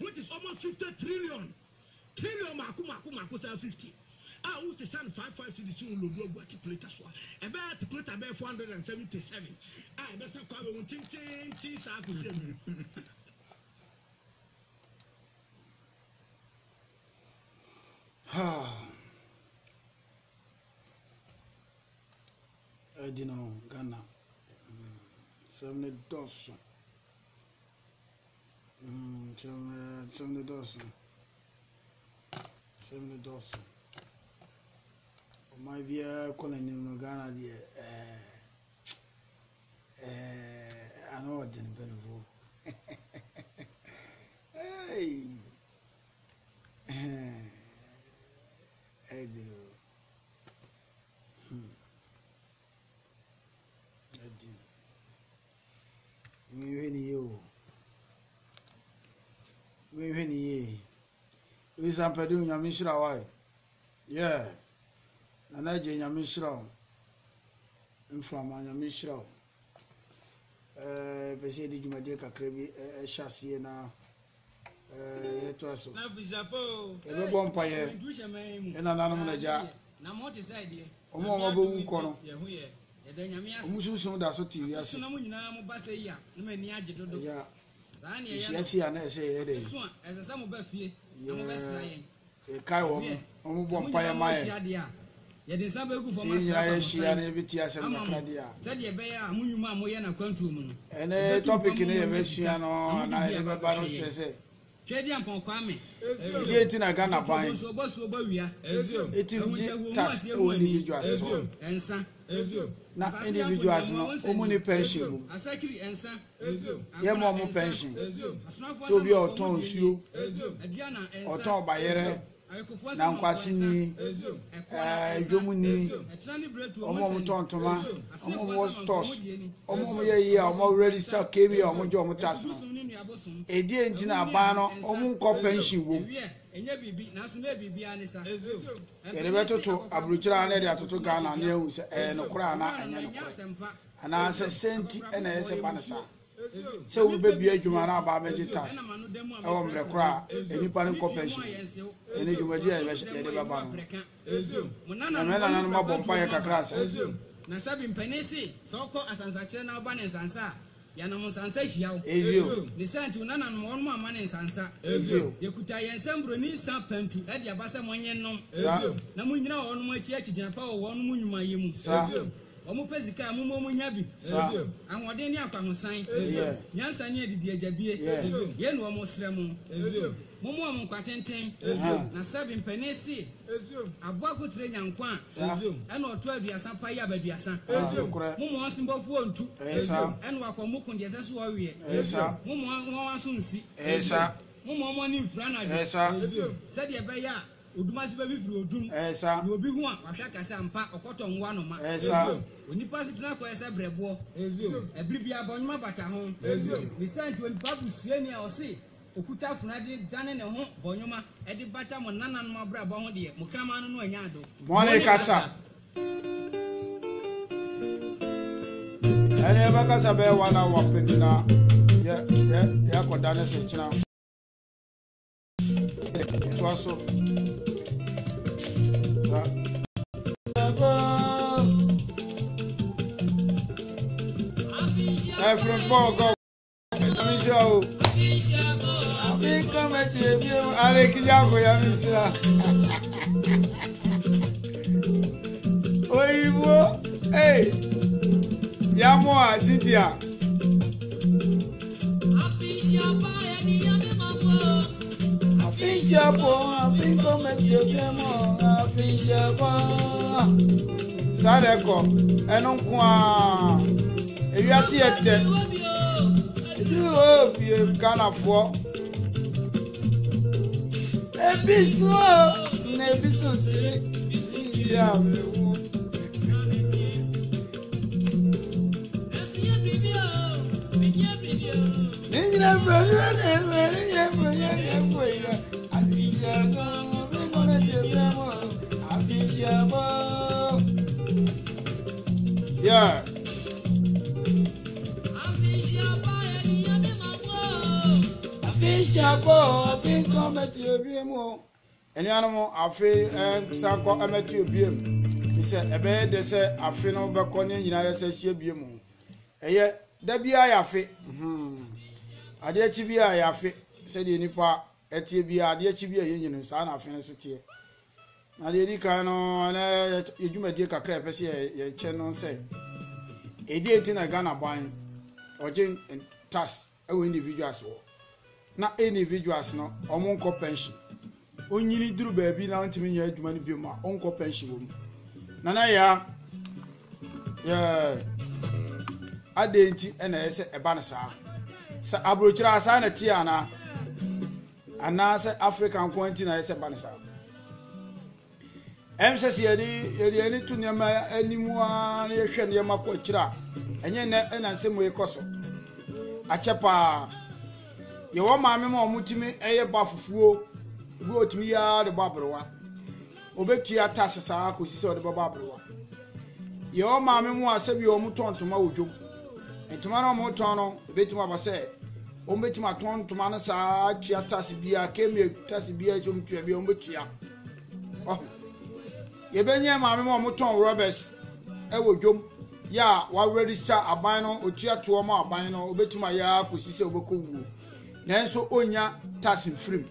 which is almost 50 trillion. Trillion maku 50. Ah, who's the sun 55 cities soon will go articulate as well. A better articulate about 477. Ah, that's a common ting. I know Ghana. 70 dozen. 70 dozen. 70 dozen. My dear calling in Ghana, I know what didn't benefit. Hey, I do. We sample doing your mission away. Yeah, and I join your mission from my mission. Beside you, my dear Craby, a chassis now. It was a vampire and an animal jar. Now, what is idea? Omo corner. Musu da so TV ase. So na munyina mo ba se ya, na mani agedo do. Ya. Saa ne ya. Esi ya na ese ye dey. So ezesa mo ba fie, na mo ba sra yen. Se kai wo mo bo mpa ya mai. Ye de sa ba gu for ma sa. Se ya shia na biti asem na kradia. Se de be ya munyuma mo ye na kwantu mu no. Ene topic ni ye be shia no na ye be ba no se. Twedi ampon kwame. Ye ti na Ghana ban. So ba wia. Eti tax o individuals. Ensa. Na individuals no omuni pension. Asakiri ensa. Ye mo pension. So bi oton nsuo. Oton bayere. Na nkwasi ni ejomu ni omo tontoma omo stores omo ye omo register kemi omo jo omo tax no edi enti na ba no omo nko pension wo enye bibi na so na bibi anisa ere betoto abruchira na de atoto Ghana na ehu se no kura na enye no ana se senti na ese banasa se wo be bia adwuma na ba meji tax e wo mre kura enipa nko pension ene dwumadi ya be de baba no na me na no mabọ mpa ye kakra sa na sabi mpanisi soko asansa kire na oba ne nsansa ya na nsansa hiawo ni senti unana no wonu ama ne nsansa yekuta yensembro ni sapantu e de abasa monye nom na munyina wonu ma chi achigina pa wonu munyuma yemu omo pesika amumo nyabi anwode ni akwahosan nyansa ni edidi agabie ye no omo sremu momo omo kwatenten na sabi mpanisi aboa kutre nyankwa ena oto aduasa pa ya baduasa momo osimbofu ontu ena akomuku de seso owie momo waso nsi momo omo ni mfra na se de be ya odumasi ba bifiri odum na obi hu a wahwa kasa mpa okoto nwa no ma onipa sitina ko ese brebo ebribia abonuma bata ho ni santi onipa busuani a osi okuta funade dane ne ho bonyuma edi bata mo nanan ma brabo ho de mo krama no anya ado mone kasa ene ba kasa be wana wapina ya ko dane se china twaso from Bogo, Amisha. I think come at you, Alekiago Yamisha. Oivo, hey, Yamoa, Cynthia. I think come at you, Sadeko, and Unqua. If you are see it, you hope you can afford a business, yeah. Yeah. Abusuako, think committee of BMO. And animal, I feel and Sanko Ametu BM. He said, a bed, they say, I feel no back on United States BMO. And yet, there be I fit. I dare to be I fit, said the Nipa, at TBA, dear to be a union, son of Finance with you. Now, the Dicano, and you may take a crap as your channel say. A dear thing I gonna buy or gin and task individuals. Not individuals, no, or monko pension. Only need to baby now to me, you money be my uncle pension. Nana, yeah, I didn't, and I said a banasa. Sa abrochira sana tiana anase African continent I say banisa MCC yedi eni tunyama animua na yehwe ne makwa chira enye na nsem we koso achepa ye wo maame ma omutimi eye bafufuo bi otimi ya de babrewa obetua tasesa akosisi ode babrewa ye wo maame mu asabi omutontoma wodwom entoma na omuton no betima abase ombetima tontoma na sa atua tasibia kemie tasibia somtua bi ombetua oh ye benye maame ma omuton Roberts ewodwom ya wa register aban no otua to ma aban no obetima ya akosisi obekowu nanso onya tasin frim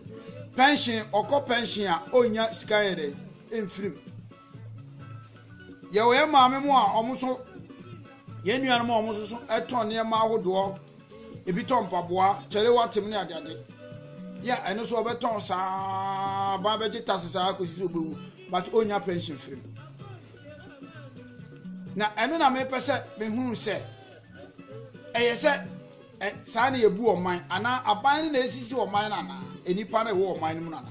pension oko pension a onya skyere enfrim ye we maame mu a omuso ye nuan mu omuso so eton ne ma ahodo ebi ton paboa chere watem ne adade ya eno so obeton sa ba beji tasisa akosisi obewu but onya pension frim na eno na me pese me hu se eye se saa na yebu oman ana aban na esisi oman na enipa na wo oman mu na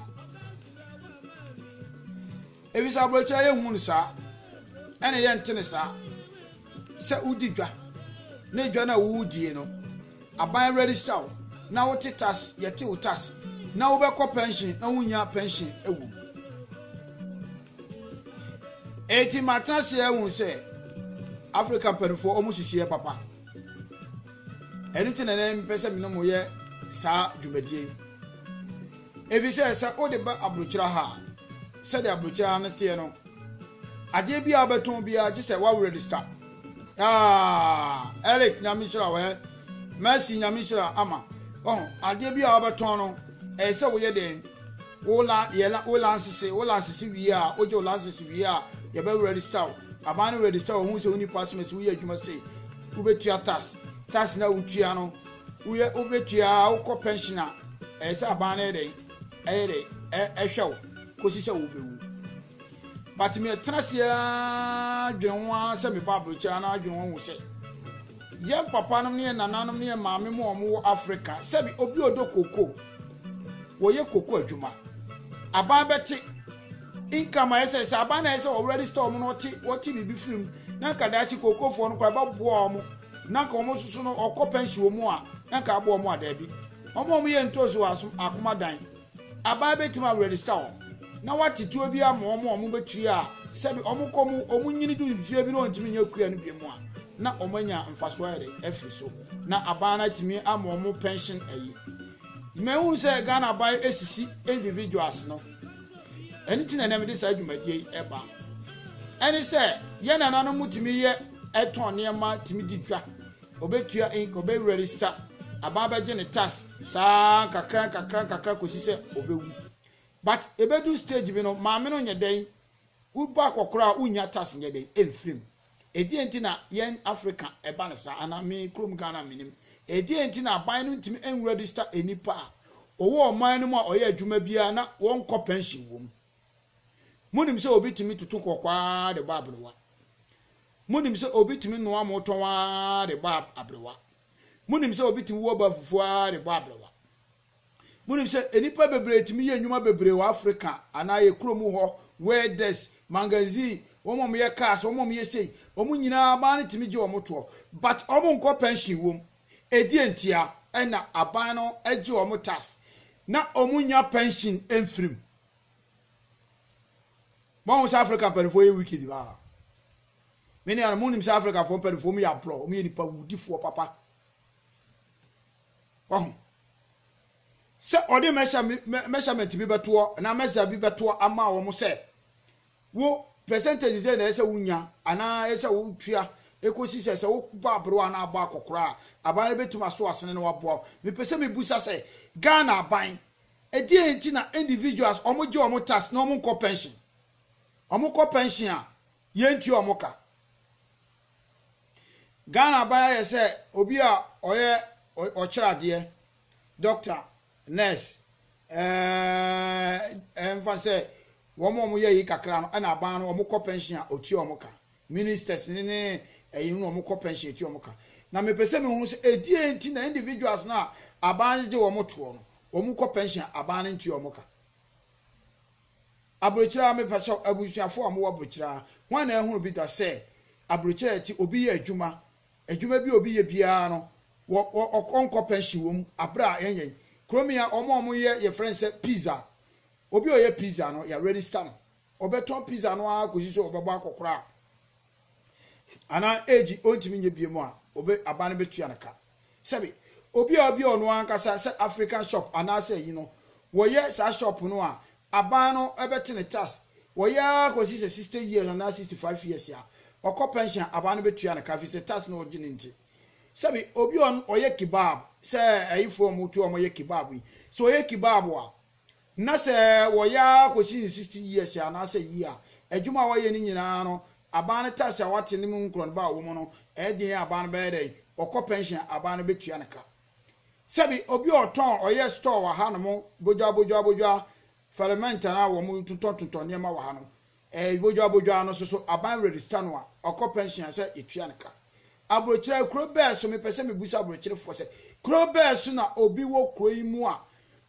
ebisa brocha ye hu nsa ene ye ntene sa se udidwa na edwa na wo die no aban ready saw na wo titas ye ti utas na wo be ko pension na wunya pension ewu eti matrasi ye hu se African penfo omusisi papa anything na mpese me no moye sa dwumadie evise sa o de ba abrochira ha se de abrochira na tie no ade bia abeton bia je se wa register Eric nyamishira we Mercy nyamishira ama oh ade bia abeton no se wo ye den wola ansisi wi a oje wola ansisi wi a ye be register abanu register wo hu se oni pasmes wi adwuma sei wo betua tax na utua no uye obetua ukọ pensioner ese abana dey ehwew kosise wo bewu but me trasia dwenwa se me babrocha na dwenwa wo se ye papa no ne nananom ne maame mo omo Africa se bi obi odo koko wo ye koko adwuma aba beti income ese abana ese already store mo no ti bibi film na kadachi koko fo no kwa ba bo omo na ka omo susu no okọ pension mu a na ka abo omo ada bi omo ye ntozo aso akoma dan aba betima register na watituo bi ama omo betua a sebi omo komu omo nyini du mfie bi no ntimi nya kua no bi mu a na omo nya mfaso ere afri so na aba na timi ama omo pension ayi mehu se Ghana buy esisi individuals no anything na me dey adwumadie eba eni se ye na nanu mutimi ye eton ne ma timi didwa obetua in obe register ababa je ne tax sa kakra kosise obewu but ebedu stage bi no maame no nyeden uba kokora unya tax nyeden enfrim edi enti na yen Africa eba ne sa ana me krom Ghana minim edi enti na ban no ntimi en register enipa owo oman no mu a oye adwuma bia na won ko pension wom munim se obi timi tutu kokwa de babrewa munim se obi timi no amotonwa de bab abrewa munim se obi timi wo ba fufua de babrewa munim se enipa bebre timi ye nwuma bebre wa Africa ana ye kromu ho wedes magazine womom ye cars womom ye sei omu nyina ba ne timi je omoto but omu nko pension wom edi entia ena aban no eje omu tax na omu nya pension enfrim bon South Africa perifo ye wicked ba many are munim South Africa for perifo mi ya pro mi ni pa wudi fo papa oh se ode measurement bi beto na measure bi beto ama wo mo se wo percentage ze na ese wunya ana ese wo tua ekosi se wo ba bro ana agba akokora aban betuma so asene na wabo me pese me busa se Ghana aban edi enti na individuals omoje omo tax na omo nko pension a yenti omo ka Ghana aban ye se obi a oye ochirade doctor nurse emfa se womo ye yi kakra no na aban no omo ko pension a oti omo ka ministers ne eyin no omo ko pension eti omo ka na me pese me hu se edi enti na individuals na aban je omo to no omo ko pension aban nti omo ka abrochira me pese abusuafo omo abrochira wan na ehunu bi da se abrochira eti obi ye adwuma bi obi ye bia no onko pension wom abra yenyen kromia omo ye friend say pizza obi oye pizza no ya register no obeton pizza no akosi so obebo akokora ana age ontimi nye biemu a obe abane betua naka sebi obi ono ankasa se African shop ana say yi no wo ye sa shop no a aban no ebete ne tax wo ya akosi 60 years ana 65 years ya okọ pension abane betua naka fi se tax no ogine nti sebi obi oye kebab se ayifo mu tu omo ye kebab so oye kebab a na se wo ya akosi 60 years ya na say yi a adwuma wo ye ni nyina no abane tax a wate ni mu nkron ba wo mu no edin abane be dey okọ pension abane betua naka sebi obi oton oye store wa ha no mo bojwa ferment na wo mu tuton ne ma wa ha no bojwa no so aban register no a okọ pension se etua naka abrochire kro be so me pese me busa abrochire fo se kro be so na obi wo kro yi mu a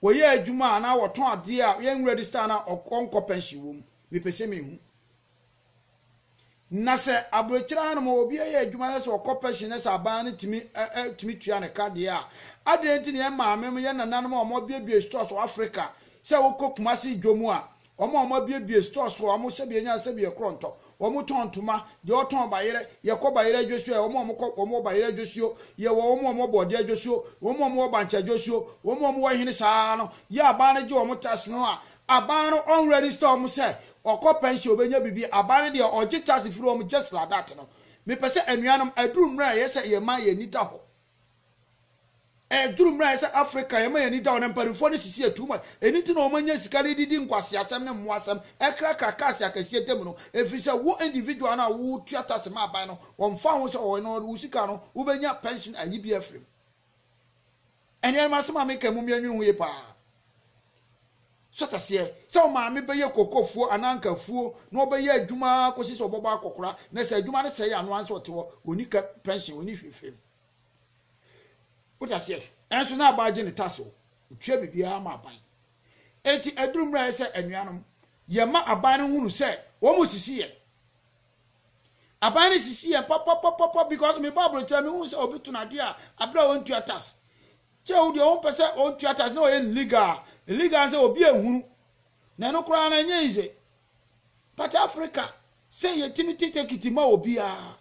wo ye adwuma na wo ton ade a ye register na okọ pension wo mu me pese me hu na se abrochira no mo obi ye adwuma na se okọ pension na se aban timi tua ne ka de a adenti ne maame mo ye nanan mo omo biebie stores of Africa se wo kokumasi dwomu a omo biebie stores o omo se bienya se bie kronto omo tontuma de oton bayere ye ko bayere dwosuo omo bayere dwosuo ye wo omo bode dwosuo omo bancha dwosuo omo wo hene saa no ye aban je omo tas no a aban no on register omo se okọ pension obenya bibi aban de oje tax from just like that no me pese anuanom adurumra ye se ye ma ye nida ho durumra ye se Africa ye ma ye nida ho na mparifo ne sisi atuma eniti na omanya sikari didi nkwase asem ne moasem ekra krakase akasie dem no efise wo individual na wo tua tax ma aban no wonfa ho se o no wo sika no wo benya pension ayi bi afrim ene ma sema me kamu me anwunu ye pa sotase se o ma me be ye kokofuo anankafuo na obeye adwuma kosi so bobo akokora na se adwuma ne se ya no anso tewo oni ka pension oni fifim utase enso na abaje ne taso utue bibia ma aban enti adurumra se anuanom ye ma aban ne hunu se wo mu sisi ye aban ne sisi ye pop because me babro tell me hunu se obi tuna dia abra won tua tas che wo de won pese on tua tas na o ye illegal say obi ehunu na no kura na nye ize but Africa say ye timiti take it ma obi a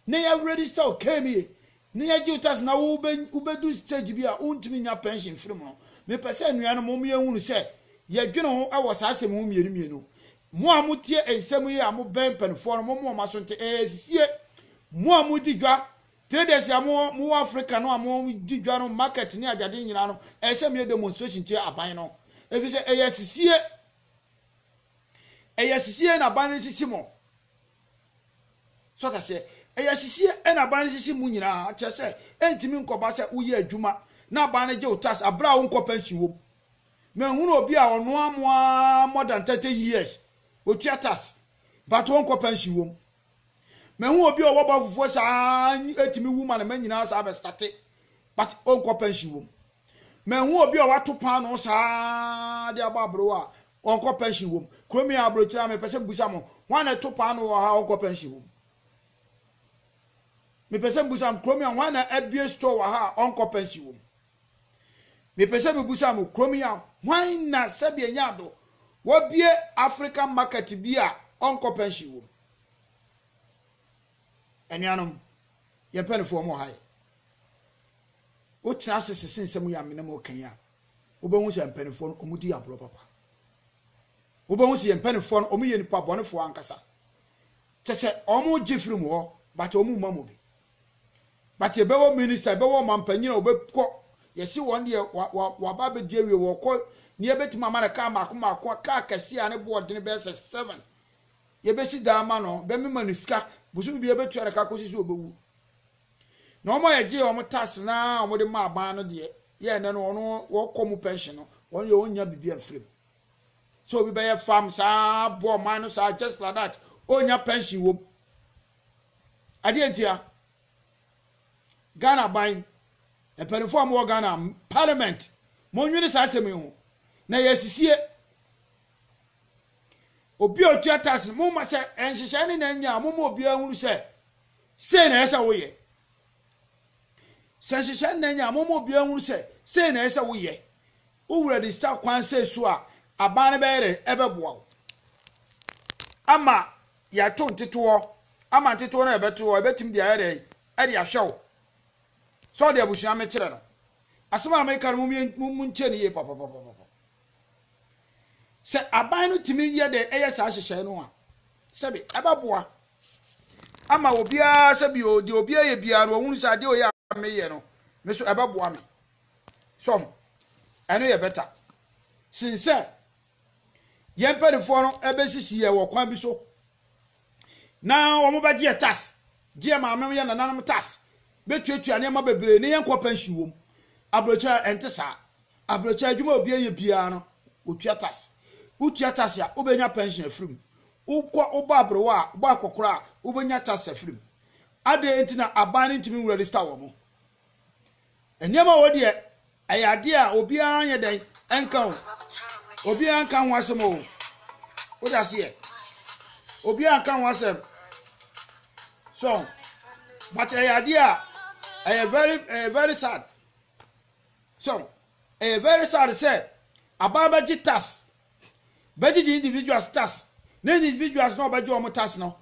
na ya register o kemi na ya jutas na ubedu stage bi a untimi nya pension free no me pese anua no mo ye hunu say ye dwene ho awos asem ho mienu mo amutie ensem yi amo ben penfo no mo maso nte sisie mo amudi dwa traders ya mo Africa no amo di dwa no market ni adade nyina no ehye me demonstration tie aban no efise eyesisie na ban sisi mo so ka se eyesisie na ban sisi mu nyina che se entimi nkoba se uye adwuma na ban je utas abra wo nko pension wo me hunu obi a ono amoa more than 30 years otua tas but wo nko pension wo me hu obi o woba fufuo saa etimi woman ma nyina saa be start but onko pension wo me hu obi o wato pan no saa de ababro a onko pension wo kromi abro kira me pese busa mo wan to pan no ha onko pension wo me pese busa mo kromi wan na abie store wa ha onko pension wo me pese busa mo kromi a wan na sabia nyado wo bie African market bia onko pension wo enianom ye penfo mo hae o tira sesese nsem ya menam o kan ya wobɛhu sɛ mpanimfoɔ no ɔmo di aboro papa wobɛhu sɛ mpanimfoɔ no ɔmo yɛ nipa bɔnefoɔ ankasa kyɛ sɛ ɔmo gye firi mu hɔ but ɔmo mma mo bi but yɛbɛwɔ minister yɛbɛwɔ ɔmampanyin a ɔbɛkɔ yɛsi wɔn deɛ waba bɛdi awie wɔkɔ ne yɛbɛtumi ama no kaa maako kaa kɛseɛ a ne boɔde ne bɛyɛ sɛ 7 yɛbɛsi daa ma no bɛmema no sika bosom bi yɛbɛtua no ka kɔsi sɛ ɔbɛwu na ɔmo yɛgye ɔmo tax na ɔmo de ma aban no deɛ yɛ ne no ɔno wɔkɔ mu pension no wɔn yɛ onya bibi amfrem so obi bɛyɛ farm saa bɔ man no saa just like that onya pension wom adeɛ ntia Ghana ban mpanimfoɔ a mo Ghana parliament mo nwini saa asɛm yi ho na yɛsisie obi otua tax mo ma sɛ nhyehyɛ ne na nya mo obi ahunu sɛ sei na ɛsɛ woyɛ sɛ nhyehyɛ ne nya mo obi ahunu sɛ sei na ɛsɛ woyɛ wowura de star kwan sɛ so a aban ne bɛyɛ ɛbɛboa ama yɛato nteteɔ ama nteteɔ no ɛbɛtoɔ ɛbɛtim de ayɛ dɛ ɛde ahwɛw so de abusua me kyerɛ no asɛm a meka no mu nkyɛ ne yie papapapapa sɛ aban no timi yɛ de ɛyɛ saa hyehyɛ no a sɛbi ɛbɛboa ama obiara sɛbi o de obiara yɛ biara no ohunu sɛ ade o yɛ a meyɛ no me so ɛbɛboa me som ɛno yɛ bɛta sinsɛ yɛn mpɛrifoɔ no ɛbɛsisi yɛ wɔ kwan bi so na wɔn bɛgye yɛ tax gye maame yɛ nananom tax betuatua nneɛma bebree ne yɛn kɔ pension wom abrokyerɛ ɛnte saa abrokyerɛ adwuma obi yɛ biara no otua tax utua tax a wobɛnya pension afirim wokɔ wobɔ abrowa a wobɔ akɔkora a wobɛnya tax afirim ade enti na aban ne ntumi register wɔ mo nneɛma wɔ deɛ ɛyɛ ade a obiara yɛ dɛn ɛnka ho obiara nka ho asɛm o wode aseɛ obiara nka ho asɛm so but ɛyɛ ade a ɛyɛ very sad so ɛyɛ very sad sɛ aban bɛgye tax bɛgye individuals tax na individuals na ɔbɛgye ɔmo tax no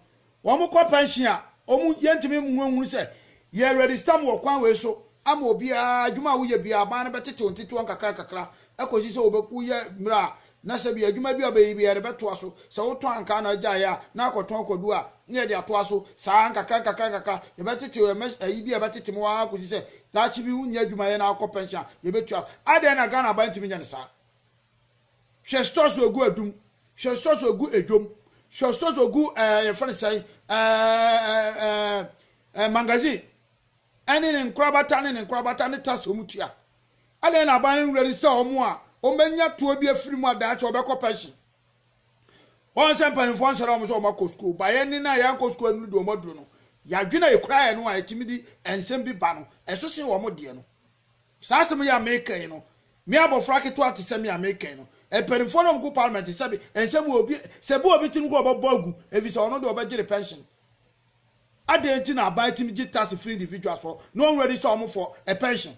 wɔn kɔ pension a ɔmo yɛntumi muhunu sɛ yɛ register mo wɔ kwan wei so ama obiara adwuma a woyɛ biara aban no bɛtete ntetewa kakra ɛkɔsi sɛ wɔbɛku yɛ mmra na sɛ bi adwuma bi a bɛyɛ biara bɛtoa so sɛ wotɔn anka na agya yɛ a na akɔtɔn kɔdu a ne yɛde atoa so saa kakra yɛbɛtete ayi bi a bɛtete mu a kɔsi sɛ daakye bi wonya adwuma yɛ na akɔ pension yɛbɛtua adɛn na Ghana aban ntumi nyɛ ne saa hwɛ stores ogu adum hwɛ stores ogu edwom hwɛ stores ogu yɛfrɛ sɛn magazine ɛne ne nkorabata ne tax omutua adɛn na aban no register ɔmo a ɔmɛnya tuo bi afiri mu adaakye ɔbɛkɔ pension wɔn sɛ mpanimfoɔ nsɔre ɔmo sɛ ɔmo akɔ school ba yɛn ni na yɛn akɔ school anu de ɔmo aduro no yɛadwena yɛkura yɛn no a yɛtumi di nsɛm bi ba no ɛso sen wɔn deɛ no saa asɛm yɛ Amerika yi no me abɔfra ketewa te sɛ me Amerika yi no mpanimfoɔ no ɔmo kɔ parliament sɛbi nsɛm obi sɛ bi obi ti no kɔ ɔbɛbɔ agu efi sɛ ɔno de ɔbɛgye de pension adan ti na aban timi gye tax free individuals for no one register ɔmo for a pension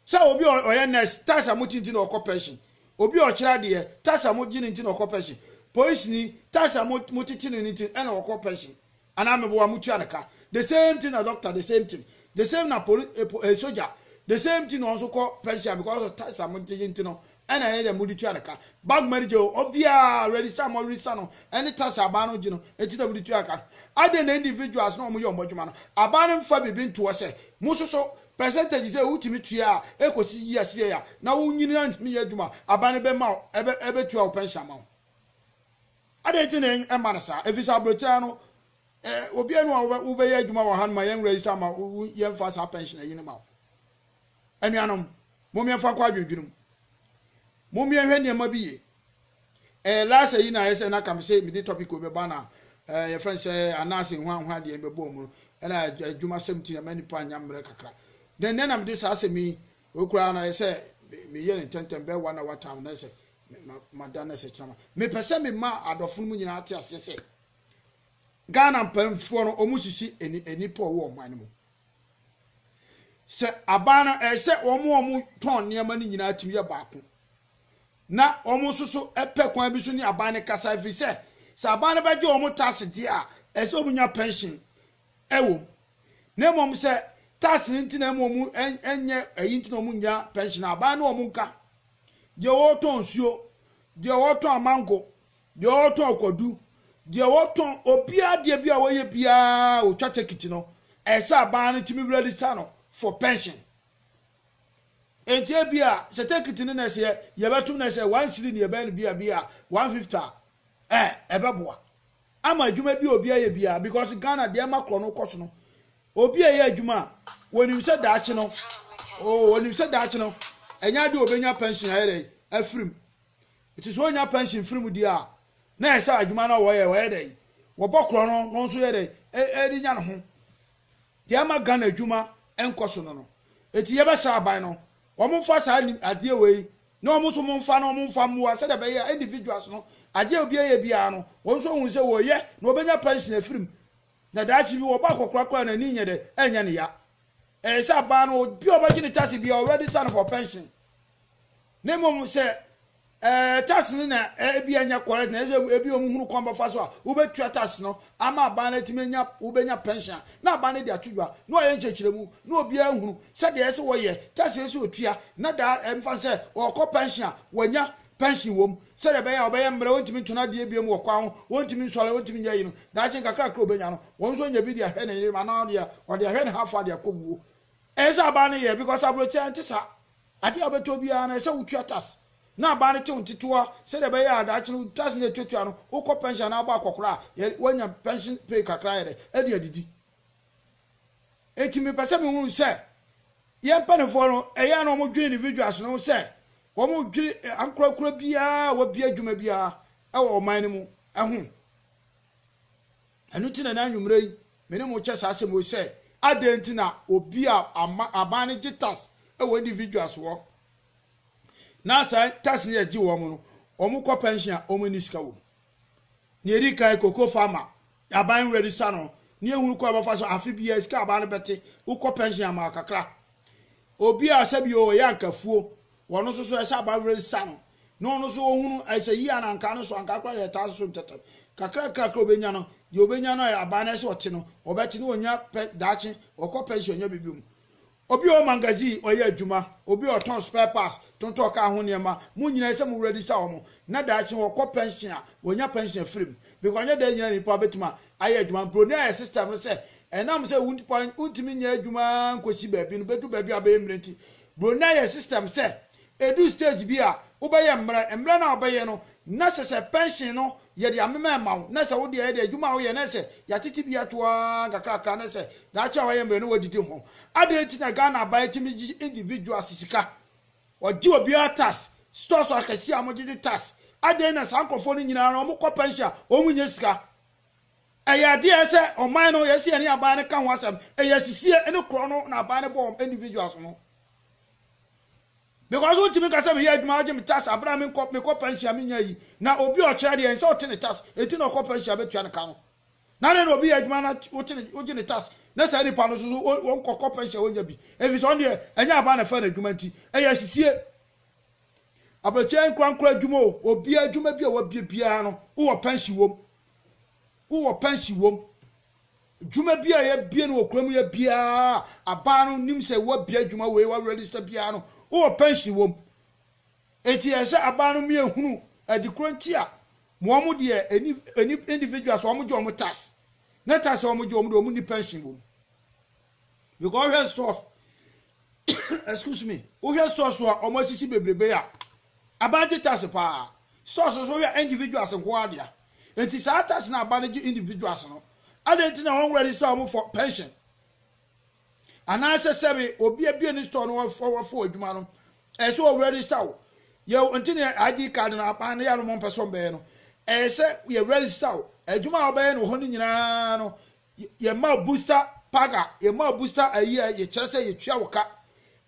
sɛ obi ɔyɛ nurse tax amuti nti na ɔkɔ pension obi ɔkyerɛ deɛ tax amuti nti na ɔkɔ pension police ni tax amuti ti ni nti ɛna ɔkɔ pension ana mebo amutu anaka the same thing na doctor the same thing the same na police soldier the same thing also call pension because of tax amuti nti no ɛna ɛyɛ dem mudi tu anaka bag manager obia register mo register no ɛne tax abano gi no eti na mudi tu anaka ade na individuals na ɔmo yɛ ɔmo dwuma no abano mfa bibi nto sɛ musoso percentage say utimi tua ekosi yie ya na wunyini na ntimi yɛ adwuma abano be ma ebe tua pension ma ade ti na ɛma na sa efisa abrochira no obi anu wo be yɛ adwuma wɔ han ma yɛn register ma yɛn fa sa pension ayi ne ma anuanom mo me fa kwa adwudwunum mo me hwɛ ne ma bi ye last yi na yɛsɛ na kam say me di topic o be ba na your friend say anase hwa de be bɔ mu na adwuma 17 na mani pa nyamre kakra then am this as me okura na yɛsɛ me yɛ ne tentem be 1 hour time na yɛsɛ madana se chama me pese me ma adofo mu nyina ate ase se Ghana mpamfo no omusisi eni po wo man mu se abana se omo ton niam ni nyina atimi ye baako na omo soso epe kwan bi so ni abana kasa fi se abana ba je omo tax di a se omunya pension ewo na mom se tax ntina mu enye eyintina mu nya pension aba na omunka de woton nsuo de woton mango de woton akodu de woton obia de bia woye bia o twa ticket no esa aba no timi register no for pension entie bia se ticket no na se ye betum na se 1 cedi ne be no bia 150 ebeboa ama adwuma bi obi aye bia because Ghana de makro no koso no obi aye adwuma wonim se daache no wonim se daache no enya de obenya pension ayere afrim it is onya pension frim dia na esa adwuma na wo ye dey wo bokro no no so ye dey edi nya no ho de ama Ghana adwuma enkoso no eti ye be sha aban no wo mfa sa ade we na wo so mfa na wo mfa muwa se de be ye individuals no ade obi aye bia no wo so hu se wo ye na obenya pension afrim na daachi bi wo ba kokrakra na ni nye de enya ne ya esa ba no bi obaji ni tax bi already stand for pension ne mom se tax ni na bi enya correct na ebi omuhunu kwamba fa so a wo betua tax no ama ba na timenya wo benya pension na ba na de atudwa na oye nchechiremu na obi ahunu se de ese wo ye tax ese otua na da emfa se okọ pension wanya pension wom se de be ya obeye mbre wontimi tuna de ebiem wo kwa ho wontimi nsole wontimi nya yi no da chen kakra kra obenya no won so nya bi de ahwe ne ma na de ahwe ne hafa de akobuo esa ba ne ye because abroche antisa ade obeto bia na ese wutua tax na aba ne te ontitoa se de be ya da chen tax na tutua no ukọ pension na aba akokora wanya pension pay kakra ye de ade adidi etimi pese me hu se ye panefo no eya no mo dwene individuals no se womu dwiri ankura bia wo bia dwuma bia ewo man mu ehu anu tina na anwumre yi mene mo che sase mo se adenti na obi abane gitas ewo individuals wo na sa tas ne agi wo mu no omu ko pension omu ni sika wo ne eri kai koko farmer aban register no ne ehunu ko abafa so afi bia sika abane bete ukọ pension ama kakra obi asabi o ya nkafuo wono so esa ba register no no so ohunu ese yi ananka no so anka kra le ta so tete kakra kakra obenya no ye obenya no ya ba na se ote no obeti no onya dachi okọ pension nya bibium obi o magazine oye adwuma obi o ton spare parts tonto ka ho ne ma mu nyina ese mu register o mo na dachi okọ pension a onya pension free because nya da nyina ni pa betuma aye adwuma bro na system no se enam se untimi nya adwuma nkosi baabi no betu baabi abemrenti bro na ye system se edu stage bi a obeye emre na obeye no na se pension no ye de amema ma na se wo de ye de adwuma wo ye na se ya titi bi atoa kakra na se da cha wa ye mre no wadidi ho ade ti na Ghana ba timi individual sisika oji obi tax stores akasi amogidi tax ade na sankofo no nyina no mo ko pension o munye sika eya de ese o man no ye se ne aba ne ka ho asem eya sisie ene kro no na aba ne bo individuals no because what me kasa me here adwuma agye me tax abra me ko pension me nya yi na obi o kire de ense o te ne tax eti na ko pension betua ne ka no na ne obi adwuma na o te ne o gye ne tax na sa ripa no so won ko pension wonya bi efi so de enya aba na fa na adwuma nti eya sisie abache nkwankwa adwuma obi adwuma bi a wa bia no wo pension wom dwuma bi a ye bia no okram ye bia aba no nim se wa bia dwuma we wa register bia no o pension wom eti ese aba no mi ehunu adikronti a mo mo de any individuals o mo jo mo tax na tax o mo jo mo do mo ni pension wom because we stores excuse me we stores so o mo sisi bebrebe ya aba de tax pa stores so we individuals nko adia enti sa tax na aba de individuals no adenti na won register o mo for pension anase sebe obi abie ni store no for adwuma no e so register wo ye ntine ID card na apa na ya no person be no e se ye register wo adwuma obe no ho ni nyina no ye ma booster paga ye ma booster ayi ye chese ye tua wo ka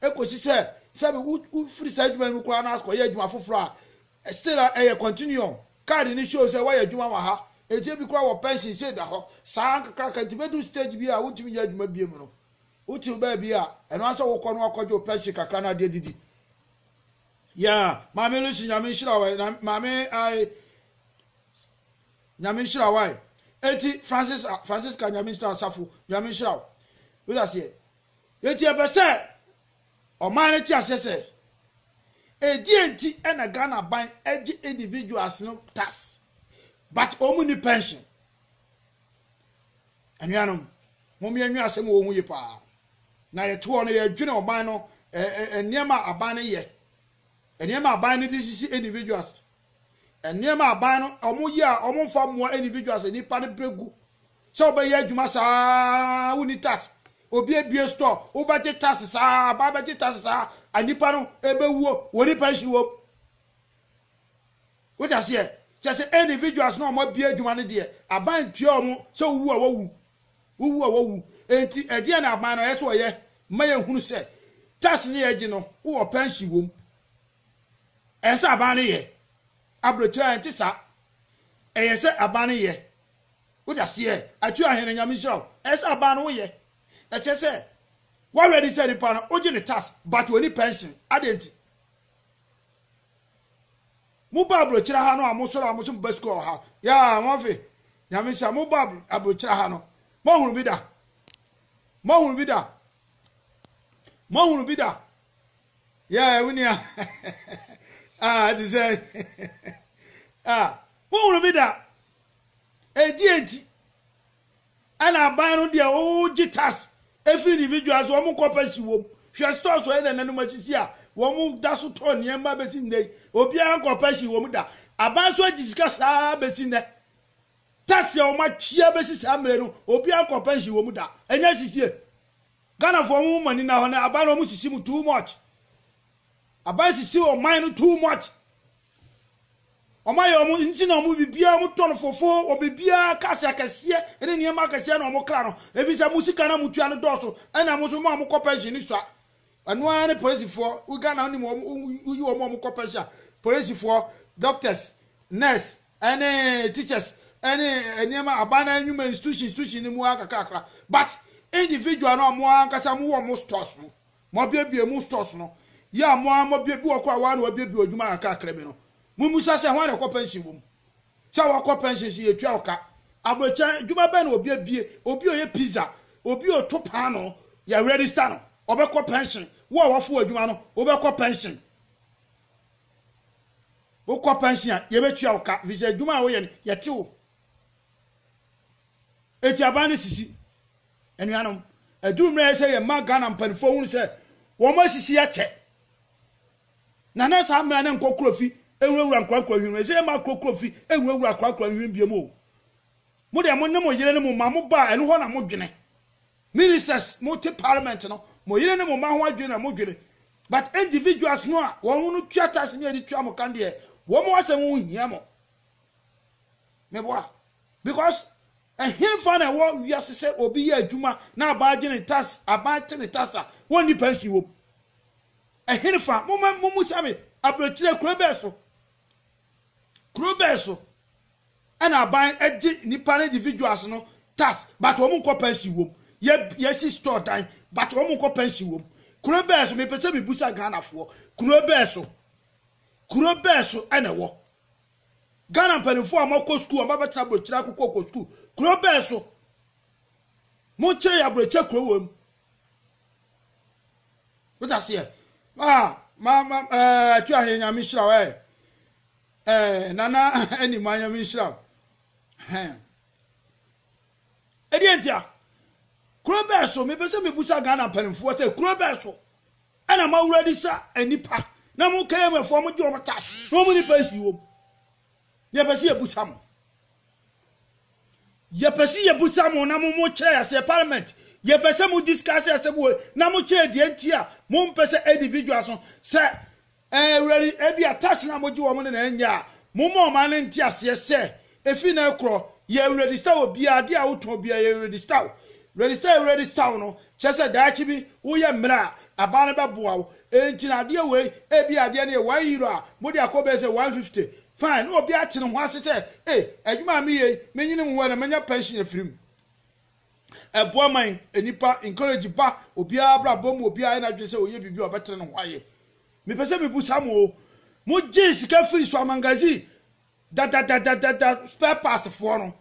ekosi se sebe u free side adwuma no kura na asko ye adwuma foforo a still e continue card ni show se wa ye adwuma wa ha eje bi kura wo pension se da ho saa kakra ka tibedu stage bi a wutimi ye adwuma bi mu no uti baby a eno aso wo kono akojo pension kakra na de didi ya mama lusi nyame shira wa na mama ai nyame shira wa eti Francis ka nyame shira safu nyame shira we da se Yeti ebese o man ti asese enti ena Ghana ban eji individuals no tax but omuni pension anuanom momi anwa asem wo hu ye pa na ye to no ye dwene oban no eniema aban ye eniema aban no disisi individuals eniema aban no omo ye a omo mfa mo individuals ni pa ne bregu so be ye adwuma saa woni tax obi ebie store wo ba je tax saa ba ba je tax saa anipa no ebewuo woni pension wo what I say just individuals no mo bie adwuma ne de aban tue omo so wu a wawu enti ede na aban no yeso ye ma ye hunu se tax ne ye gi no wo pension wo esa aban ne ye abrochira enti sa eyese aban ne ye what I say atu ahene nyame shiro esa aban no ye e che se what already said the pan oje ne tax but woni pension adenti mu bablo kira ha no amosoro amosom basco ha ya mofe nyame sha mu bablo abrochira ha no mo hunu bida ya wunia this is mo hunu bida enti ana ban no dia o gitas every individual so mo kopasi wom hwe store so ene nanu masisi a wo mo da so to ne ma besi ndai obi an kopasi wom da aban so agisika saa besi ne tasi o ma twia besi saa mre no obi an kopasi wom da enya sisie Ghana for mo mani na ho na aban no mo sisi mu too much aban sisi o man no too much o ma yo mo nti na mo bibia mo ton fofo o bibia kase akase ene niam akase na mo kra no efisa musika na mutua no doso ena mo so mo kopension ni so anu an police for we Ghana ni mo uyi o mo kopension police for doctors nurse and teachers and niam abana human institution ni mu akakra but individual no mo ankasa mo wo mo stores no mo bia mo stores no ya mo bia bi okwa wa no bia odwuma akakra bi no mumusa se hwan rekọ pension wom sa wakọ pension si etua oka abrocha djuma be na obi abie obi oye pizza obi oto pan no ya register no obekọ pension wo wafo adwuma no obekọ pension okọ pension ye betua oka visa adwuma wo ye ye tewo eti abane sisi enuanom adumre se ye ma Ghana mpanifo hunu se wo ma sisi ya che na sa amra na nkokrofi ewura nkwankwa hwinu ese ma krokrofi ewura kwankwa hwinu biemo mo de mo ne mo yire ne mo ma mo ba eno ho na mo dwene ministers mo te parliament no mo yire ne mo ma ho adwene na mo dwene but individuals no a won no tuatas me edi tua mo kan de wo mo asem wo hia mo me boa because a hin fa na wo wiase se obi ya adwuma na abaaje ne tax abaaje ne tasa woni pension wo a hin fa mo musame abrochire Krubeso ana aban eji nipa na individuals no tax but wo mo pension wom ye store dan but wo mo pension wom Krubeso me pese me busa Ghana fo Krubeso ana wo Ghana penfo amako school amaba tra brochira akoko school Krubeso mo kire ya brochira krowom what I say ma tu ahenya mishra we nana eni manya mishra edientia Krubeso me pese me busa Ghana penfo say Krubeso ana ma already sa enipa na mo kaya me fo mo je o tax no mo ni pension wo ye pese ye busa mo na mo kire as parliament ye pese mo discuss as bo na mo kire de entia mo pese individuals se ready e bia tax na mo je wo mo na nya mo ma na ntia se efi na ekro ye register obi ade a woto obi ye register no chese daachi bi wo ye mra aba na be boa enti na ade we e bia ade na €1 a mo de akobe se 150 fine obi a tene ho ase se adwuma mi ye menyine mo wa na menya pension afirim eboa man enipa encourage ba obi abra bom obi a na dwe se oye bibi obetere no ho aye me pese me busa mo je sika free so amangazine da spare parts for no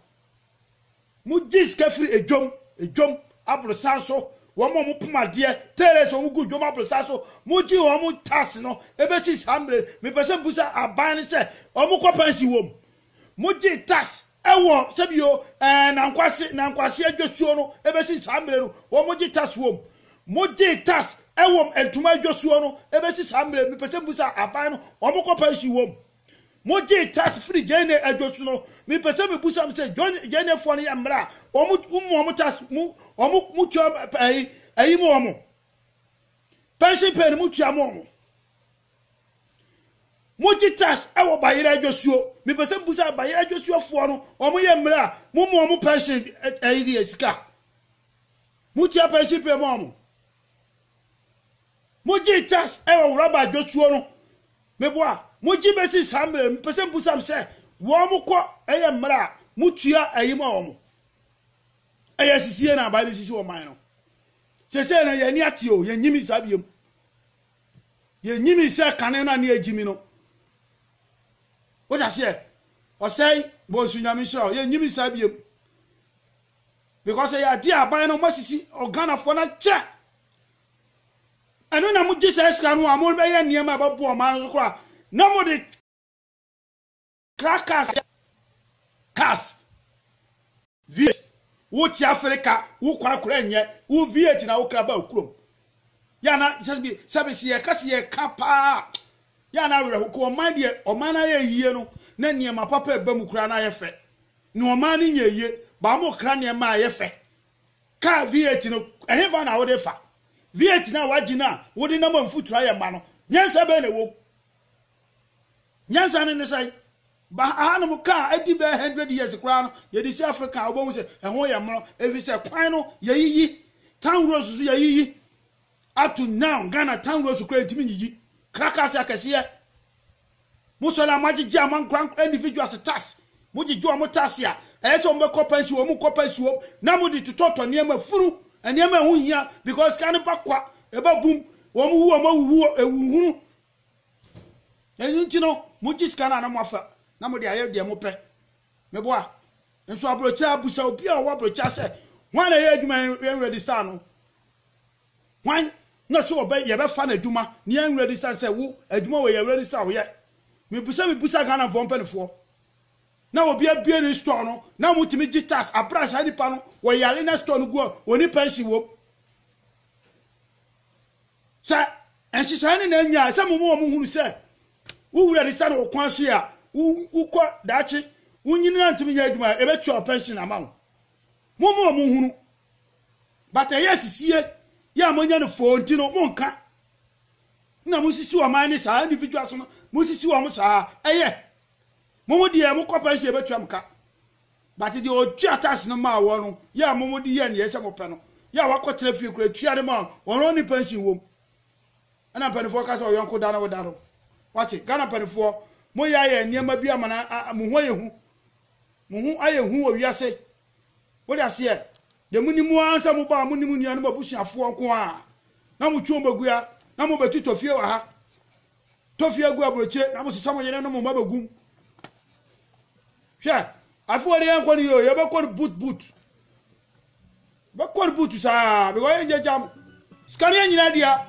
mo je sika free ejom abro sanso wo mo puma de tere so wugu dwoma process so mo ji wo mo tax no e be si sambre me pese busa aban se o mo kopansi wom mo ji tax ewo sebio na nkwase adwosuo no e be si sambre no wo mo ji tax wom mo ji tax ewo entuma adwosuo no e be si sambre me pese busa aban no o mo kopansi wom mo ji tax free jene adwosu no me pese me busa me se jene fo no ya mra mo tax mo tua ayi mo pension pay mo tua mo ji tax ewo bayira adwosuo me pese busa bayira adwosuo fo no omo ye mra mo pension ayi di esika mo tua pension pay mo ji tax ewo raba adwosuo no me boa mo ji besi samre me pese busa se wo mo ko eye mra mo tua ayi mo eye sisie na ba ni sisi wo man no sese na ye ni ati o ye nyimi sabiem ye nyimi se kane na ni ejimi no o da se o sei bo sunyami sho ye nyimi sabiem because ya di aban no mo sisi organa fo na che anu na mo ji se ska no amol be ye niam ba bo man so kra na mo de crackers cast vi wo ti Africa wo kwa kura nye wo viet na wo kraba okurom ya na sabi si ye kasi ye kapa ya na were ko man de o man na ye yie no na niema papa eba mu kura na ye fe ni o man ni nye yie ba mo kra niema ye fe ka viet no ehefa na wo de fa viet na wagina wo de na mo mfutura ye ma no nyansa be na wo nyansa ne sai ba hanum ka adi be 100 years kra no ye di Africa obo mu se ehon ye mro evi se kwan no ye yiyi town roads so ye yiyi up to now Ghana town roads kra ntimi yiyi crackers akase ye musola magigi aman kran individuals tax mugigi o mo tax ya eso mbe kopansi o mu kopansi o na mu di tutoto niema furu eniema hu hia because kan pa kwa eba bum wo mu hu o ma hu ewuhunu enyintino mugi skana na mo afa na mo de aye de mo pe me boa enso abrocha abusa obi a wo abrocha se wan na ye adwuma en register no wan na so obe ye be fa na adwuma ni en register se wo adwuma we ye register wo ye me busa Ghana for mpenfo na obi abie ni store no na mutimi gitas abra sha nipa no wo yare na store no go woni pension wo sa enhihia ni na nya se mo hunu se wo wura register no kwan so ya uko dachi unyini na ntimi ya adwuma ebetu pension amount mo hunu but yesisie ya monya no fonti no monka na musisi o man ni sa individuals no musisi o mo sa eye mo de mo pension ebetu amka but the otu atas no ma wo no ya mo de ye ne yese mo pe no ya wakotre fie kura tuade ma won ni pension wo ana penifo ka sa oyonko da na wo da no wati Ghana penifo mo ya ye niema bi amana mo ho yehu mo hu ayehu owiase wo da se de munimu ansa mo ba munimu nia no babusuafo nko a na mo twom bagua na mo betu tofie wa ha tofie agua broche na mo sesa mo yene no mo mabagum hwe afo re yanko ni yo ye be kor boot sa be go ye jam skania nyina dia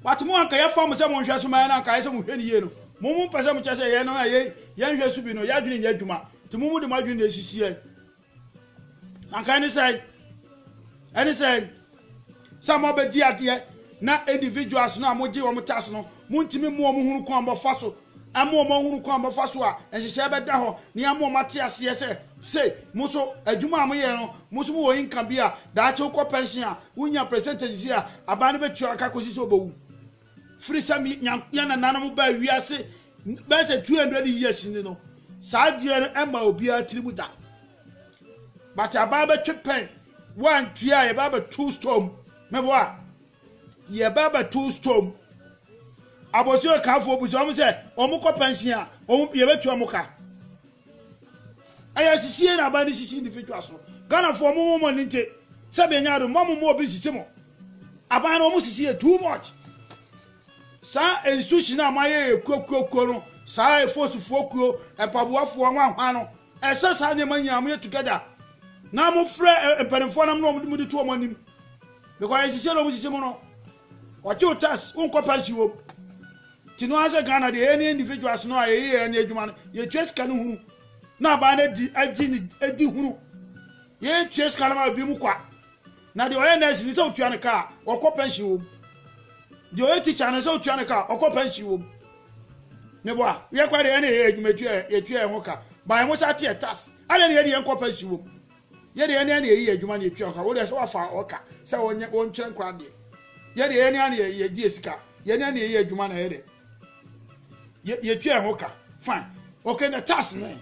wati mo anka ya fam se mo hwe so ma na anka ye se mo hwe ni ye no mo pese mo chese ye no ye hwe su bi no ya dwene nya dwuma ti mo de ma dwene esisi anka ni say some of the ade na individuals na mo je wo mo tax no mo ntimi mo hunu ko ambo faso amo mo hunu ko ambo faso a enhihye be da ho ne amo mate ase say muso adwuma am ye no muso wo income bia da che ko pension a wunya percentage sia aba ne betu aka kosi so bowu free sami ya na nanam ba wiase be say 200 years ni no sa die no emma obi a tirimu da but aba be twen one tia ye baba two storm me boa ye baba two storm abosio ka fo buso om se omukọ pension a om ye betu omuka aya sisie na ba ni sisi individual so Ghana for mo ninte sabe nya do mo obi sisi mo aba na om sisi too much sa institution na maye kokoko no sa force fokuo epaboafo anwa no ese sa ne manya am together na mo frɛ mpanimfoɔ nam no mo di to mo anim because sisi no mo sisi mo no ɔte tax unko pension wo tino ase Ghana de any individuals no aye any adwuma no ye twes ka no hunu na ba na di adi hunu ye twes ka na ma bi mu kwa na de oye nurse ni se otua ne ka ɔkɔ pension wo de oye teacher ne se otua ne ka ɔkɔ pension wo ne bo a ye kwa de any adwuma tua ho ka ba mo sa tie tax ale ne ye de ɔkɔ pension wo ye de any ye adwuma ne tua ka wo de se wa fa ɔka se wonye wonkyerɛ nkra de ye de any ye di esika ye ne ye adwuma na ye de ye tua ho ka fine okay na tax ne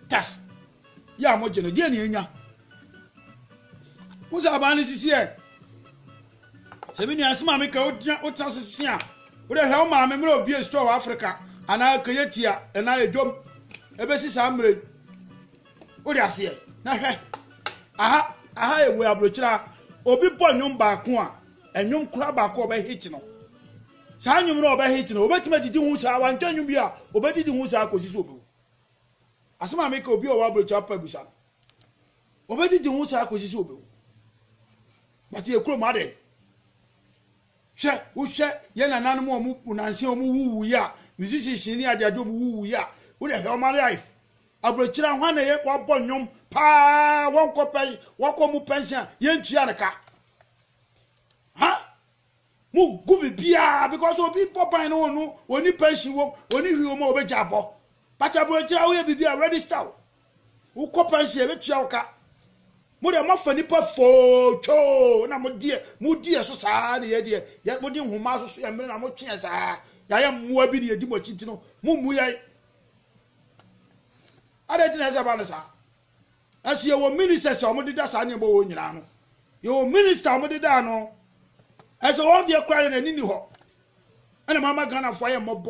tax ya mo jeno die ne enya musa ba ne sisi e se bi ni asema me ka o tra sisi a wo de hwe o ma me mre obi store wa Africa ana ka yetia na edwom ebe sisi amre wo de ase e na hwe aha ewu abrochira obi bo nwom ba ko a enwom kura ba ko oba hit no sa nwom no oba hit no obetima didi hu sa wantwa nwom bi a obedidi hu sa akosisi obi asema me ka obi o wa abrochira pa busa obedidi hu sa akosisi obi but ye kuro made hwe wo hwe ye nananu mo unanse o mu wuwu ya musician ni ade ade o mu wuwu ya wo de ga mari life abrochira hwa na ye wa bo nwom pa won ko pen wo ko mu pension ye ntua nka ha mu gubi bia because obi popan no no oni pension wo oni hwi wo ma obeja abo but abrochira wo ye bibia register wo ko pension e betua wo ka mo de ma fani pa foto na mo die so saa de ye de ya mo de huma so ya me na mo twe saa ya ya muwa bi de di mo chinti no mo mu ya ade ti na za ba na saa asu ye wo minister so mo de da saa ne bo wo nyina no ye wo minister mo de da no aso wo de kware na nini ho ana mama Ghana fo ye mo bo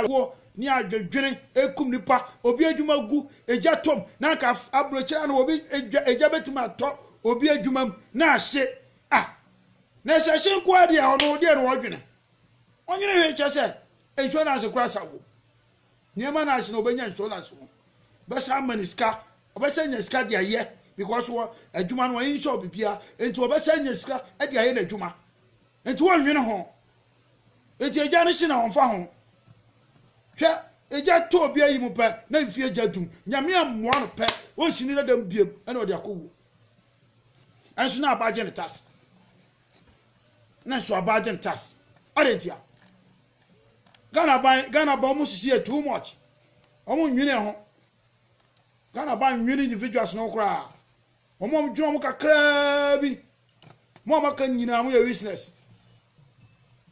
wo ni adwedwene ekum nipa obi adwuma gu eja tom na ka abrochira no obi eja betuma to obi adwuma na ahye na hye nko ade a no de no wodwene onyere hwe kyese insurance krasa wo niema na ahye no obenya insurance wo besa amaniska obesa nyaska de aye because wo adwuma no yin shop bibia enti obesa nyaska de aye na adwuma enti wo nwene ho enti eja no hye na onfa ho eja to obi ayi mu pe na mfie eja dum nyame ammoa no pe won sini na dam biem na odi akowo anso na abaje ne tas na so abaje ne tas arentia Ghana ba mu sisi too much omo nwene ho Ghana ba nwene individuals no kra omo dwon mo kakra bi mo maka nyina mo ya business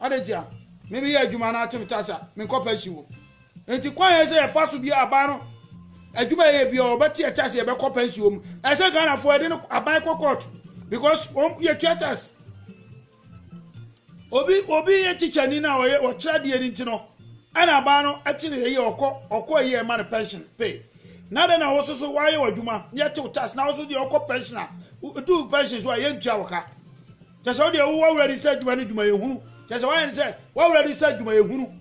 arentia me bi ya adwuma na atem tasa me kopa shiwo enti kwa ye se faso bi aba no adwuma ye bi obeti etas ye be ko pension ese Ghana fo ede no aban ko court because ye theaters obi ye teacher ni na o kira de ni ntino ana aba no ati ne ye okọ ye man pension pay na de na wo so wa ye wadwuma ye theaters na wo so de okọ pension do pension so ye ntua woka tese o de wo register adwuma ni adwuma ye hunu tese wa ye se wo register adwuma ye hunu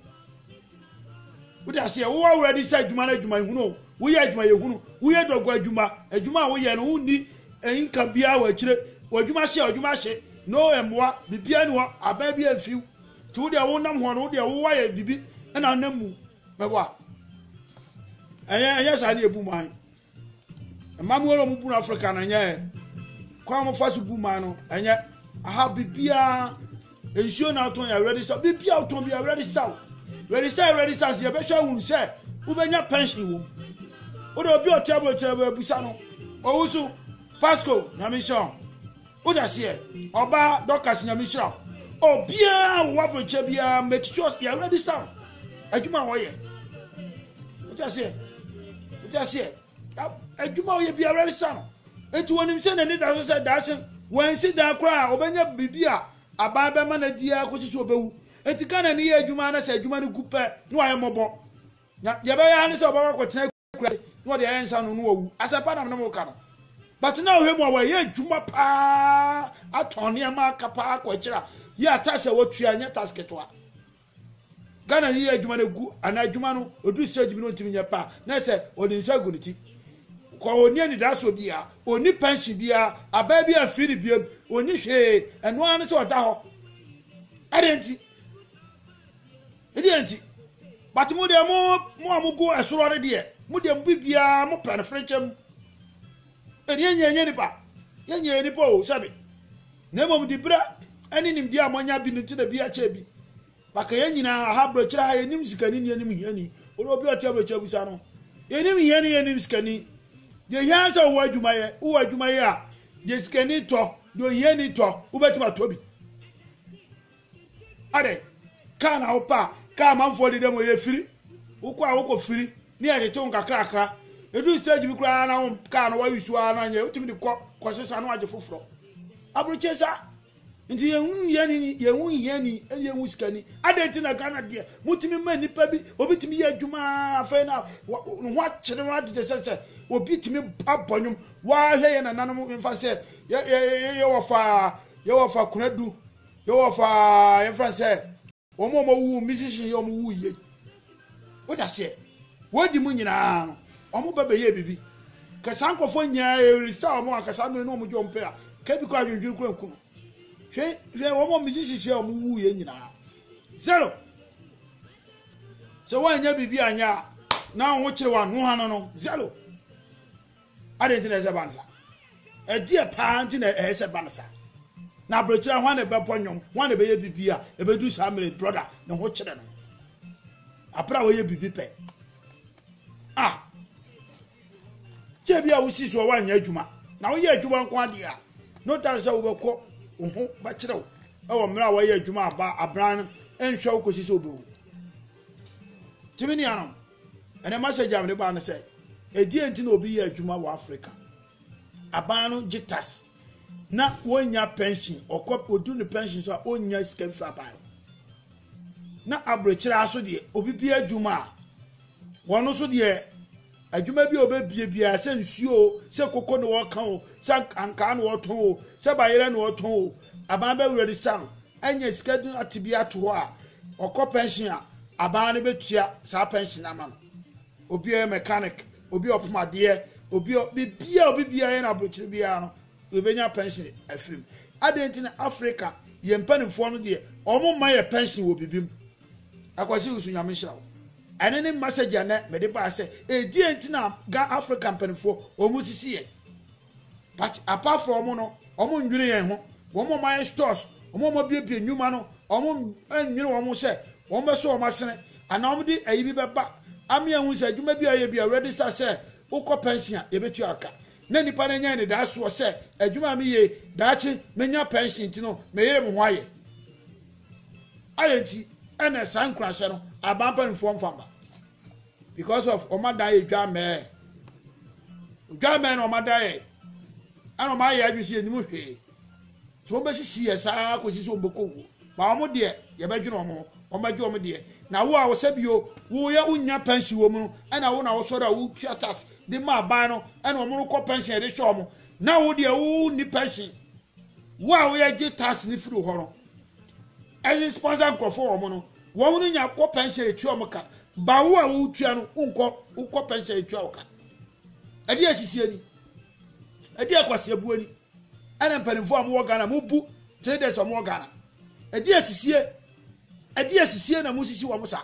we ase wo already say adwuma na adwuma ehunu wo ye adwuma ehunu wo ye dogo adwuma wo ye no unni enka bia wa kire adwuma hye no emwa bibia ni wo aba bia afiu ti wo de wo nam ho no wo de wo wa ye bibi na namu mewa enya sa na ebu man mamu wo mu bu na Africa na nya kwa mo fasu bu man no enya aha bibia ensio na ton ya ready so bibia ton bia ready so register ye be sha hunu se u benya pension wo o de obi o table busa no o wusu pasco nyamisho o da se oba doctors nyamisho obia wo broche bia make sure ya register adwuma wo ye o da se adwuma wo ye bia register no enti wonim se na ni da so se dashin wan si da kra obenya bibia aba be ma na dia ko si so obewu eti Ghana ni ye adwuma na se adwuma ni gupe no aye mobo ye be ya ni se oba ko tena kura no de ensa no no wu asepa na mo ka no but now he mo wa ye adwuma pa atone ma kapa ko kira ye atase wotua nya tasketwa Ghana ni ye adwuma na gu ana adwuma no odu stage bi no ntimi nya pa na se odi nsa gu niti ko oni ani da so bia oni pension bia aba bia afiri bia oni hwe eno an se oda ho adenti but mo de mo amugo esoro re de mo de mbibia mo pen frenchem enyenye nipa yenye nipa o sabe na mom di bra ani nim dia monya bi nti na bi a che bi baka yenyina ha bro kira ha yenim sikani ni yenim hiani oro bi otia bro chabusa no yenim hiani yenim sikani de hiansa wo adwumaye a de sikani to do hiani to wo betima to bi ade kana opa ka manfo de dem ye firi wo ko firi ni a tete nkakra edu stage bi kura na ka na wa yusu ana nya utimi de ko sesa na waje foforo abrochesa nti yehu hiani yehu sikani adenti na Ghana de mutimi ma nipa bi obitimi ye adwuma afa na ho akire na de sese obitimi abonyum wa hwe ye na nanom mfa se ye wofa kunadu ye wofa ye France omo wu musician ye omo wu ye what say wodi mu nyina no omo baba ye bibi ka sankofo nya restore omo akasa no omo jompe a ka bi kwa dwundwun kura nkum hwe omo musician ye omo wu ye nyina zero so wanya bibi anya na ho kire wa no hano no zero adenti na zebanza edi pa anti na ehse banasa na brochira hwan na be ponyom hwan na be ye bibi a ebedu samre brother na ho kire no apra wo ye bibi pe chebi a wusi so wanya adwuma na wo ye adwuma nko ade a no ta se wo bekọ ho ba kire wo e wo mra wo ye adwuma aba abran enhwa wo kosi so obewu timini anom ene message am de ba na se edi enti na obi ye adwuma wo Africa abanu jitas na wonya pension okop odu ne pension so onya sika frapa na abrochira aso de obi bi adwuma wono so de adwuma bi obebie bia se nsuo se koko ne wo kan o se anka ne wo ton o se bayere ne wo ton o aban ba wuri san anya sika du atibia to ho a okop pension a aban ne betua sa pension ama no obi e mechanic obi opomade obi bia ye na abrochira bia no obenya pension afrim adenti na Africa ye mpanifo no de omo ma ye pension wo bibim akwasi usu nyame hirawo ene ne message na me de ba se edi enti na ga African mpanifo omu sisi ye but apart from no omo ndwire ye ho omo ma stores omo biebie nyuma no omo nwire omo se omo so omo sene ana omo di ayi bi beba ame ehun se adwuma bi aye bi register se ukọ pension ye betu aka na nipa na nya ne da so se adwuma mi ye daachi menya pension ti no me yere mo ho aye alenti ene sankrashe no abampa nfo mfamba because of omada ye dwame no omada ye ana ma ye adwisi enimu hwe so be sisi ye saa ko sisi ombokowo ba omo de ye bedwene omo omaji omo de na wo a wo sabio wo ya unya pension wo mu ana wo na wo so da wo tuatas de ma ban no ana omo ko pension de show mo na wo de wo ni pension wo a wo ya je tax ni firi ho no any sponsor crofo omo no wo no nya ko pension etu omo ka ba wo a wo tua no unko pension etu oka ade asisi ani ade akwase abu ani ana mpanimfo am wo Ghana mo bu 3 days omo Ghana ade asisi na musisi wo musa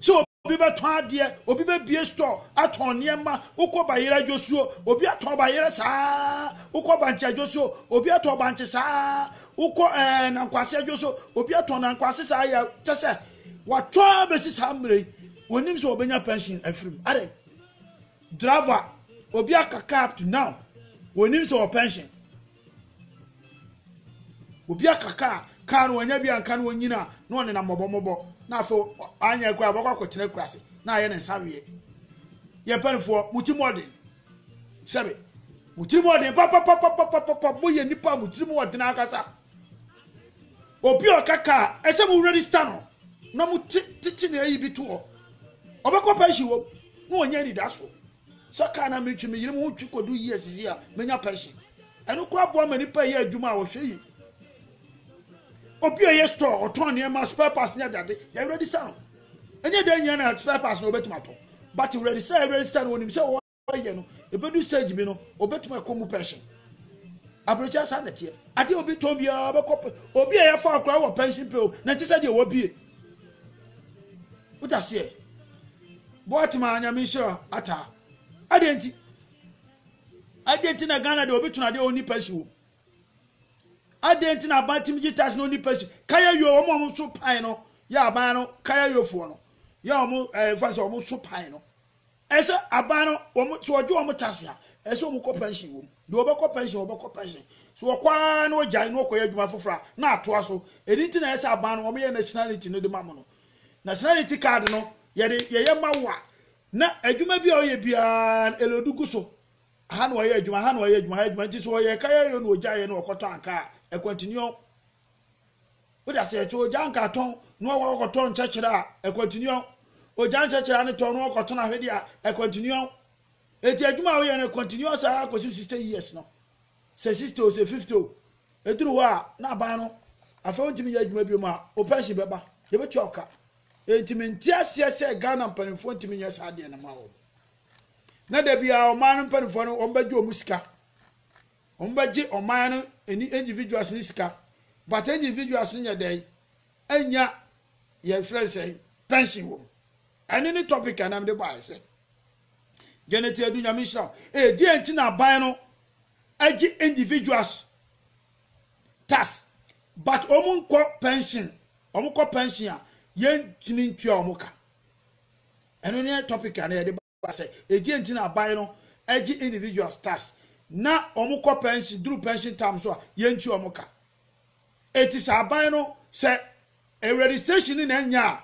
so obi be ton ade obi be bie store aton niema ukọ bayira josuo obi aton bayira saa ukọ bancha josuo obi aton bancha saa ukọ na nkwase josuo obi aton na nkwase saa ya tese watwa be sisa mre wonim so obenya pension afrim are driver obi akaka up to now wonim so pension obi akaka kan wonya bia kan wonyina no ne na mobomobo na afo anya kwa bakwa kotene kurase na ye ne nsawe ye panfo mutimode sebe mutimode papa boye nipa mutimode na akasa obi okaka ese mu register no na mu titi na yi bitu obekọ pension wo no wonya ni daso saka na metwi yire mu twi kodu years ya menya pension eno kwa bo ma nipa ye adwuma wo hwe yi obi ye store oton ne ma spare parts nya dade ya register no enye de nya na spare parts no betumato but register no nim se wo ye no ebedu stage bi no obetuma komu pension abrocha sa netie ade obi ton bia obekop obi ya fa akra wo pension pay na ti se de wo bie utase boatima anyame shira ata adenti na Ghana de obi tuna de oni pension adenti na batim jitas no oni pension kaya yo omo so pan no ya aban no kaya yo fo no ya omo fancy omo so pan no ese aban no omo so ojo omo tasia ese omo ko pension wo de obekọ pension so okwa na ogya no okoya adwuma fofora na atoa so edinti na ese aban no omo ye nationality no de mamo no nationality card no ye mawa na adwuma bi a oye bia elodugu so ha no ye adwuma nti so oye kaya yo no ogya ye no okoto anka e continue o da se to ogya anka ton no okoto nchechira e continue ogya nchechira ne ton no okoto na hwede a e continue eti adwuma oye na continue sa akosi 60 years no se 60 o se 50 eduru wa na aban no afa ontimi ye adwuma bi ma o pension beba ye betu oka enti se Ghana mpanifo ntimi nya sa de na mawo na da bia o man mpanifo no o mbaje o musika o mbaje o man no any individuals ni sika but individuals nya dey anya ye friend say pension wo ani ni topic anam de buy say Janet Adunya Misha di enti na ban no agi individuals tax but omunko pension a yen timi ntua omuka eno ne topic ana de ba say di enti na ban no agi individuals tax na omunko pension duru pension term so yen ntua omuka eti sa ban no say a registration na nya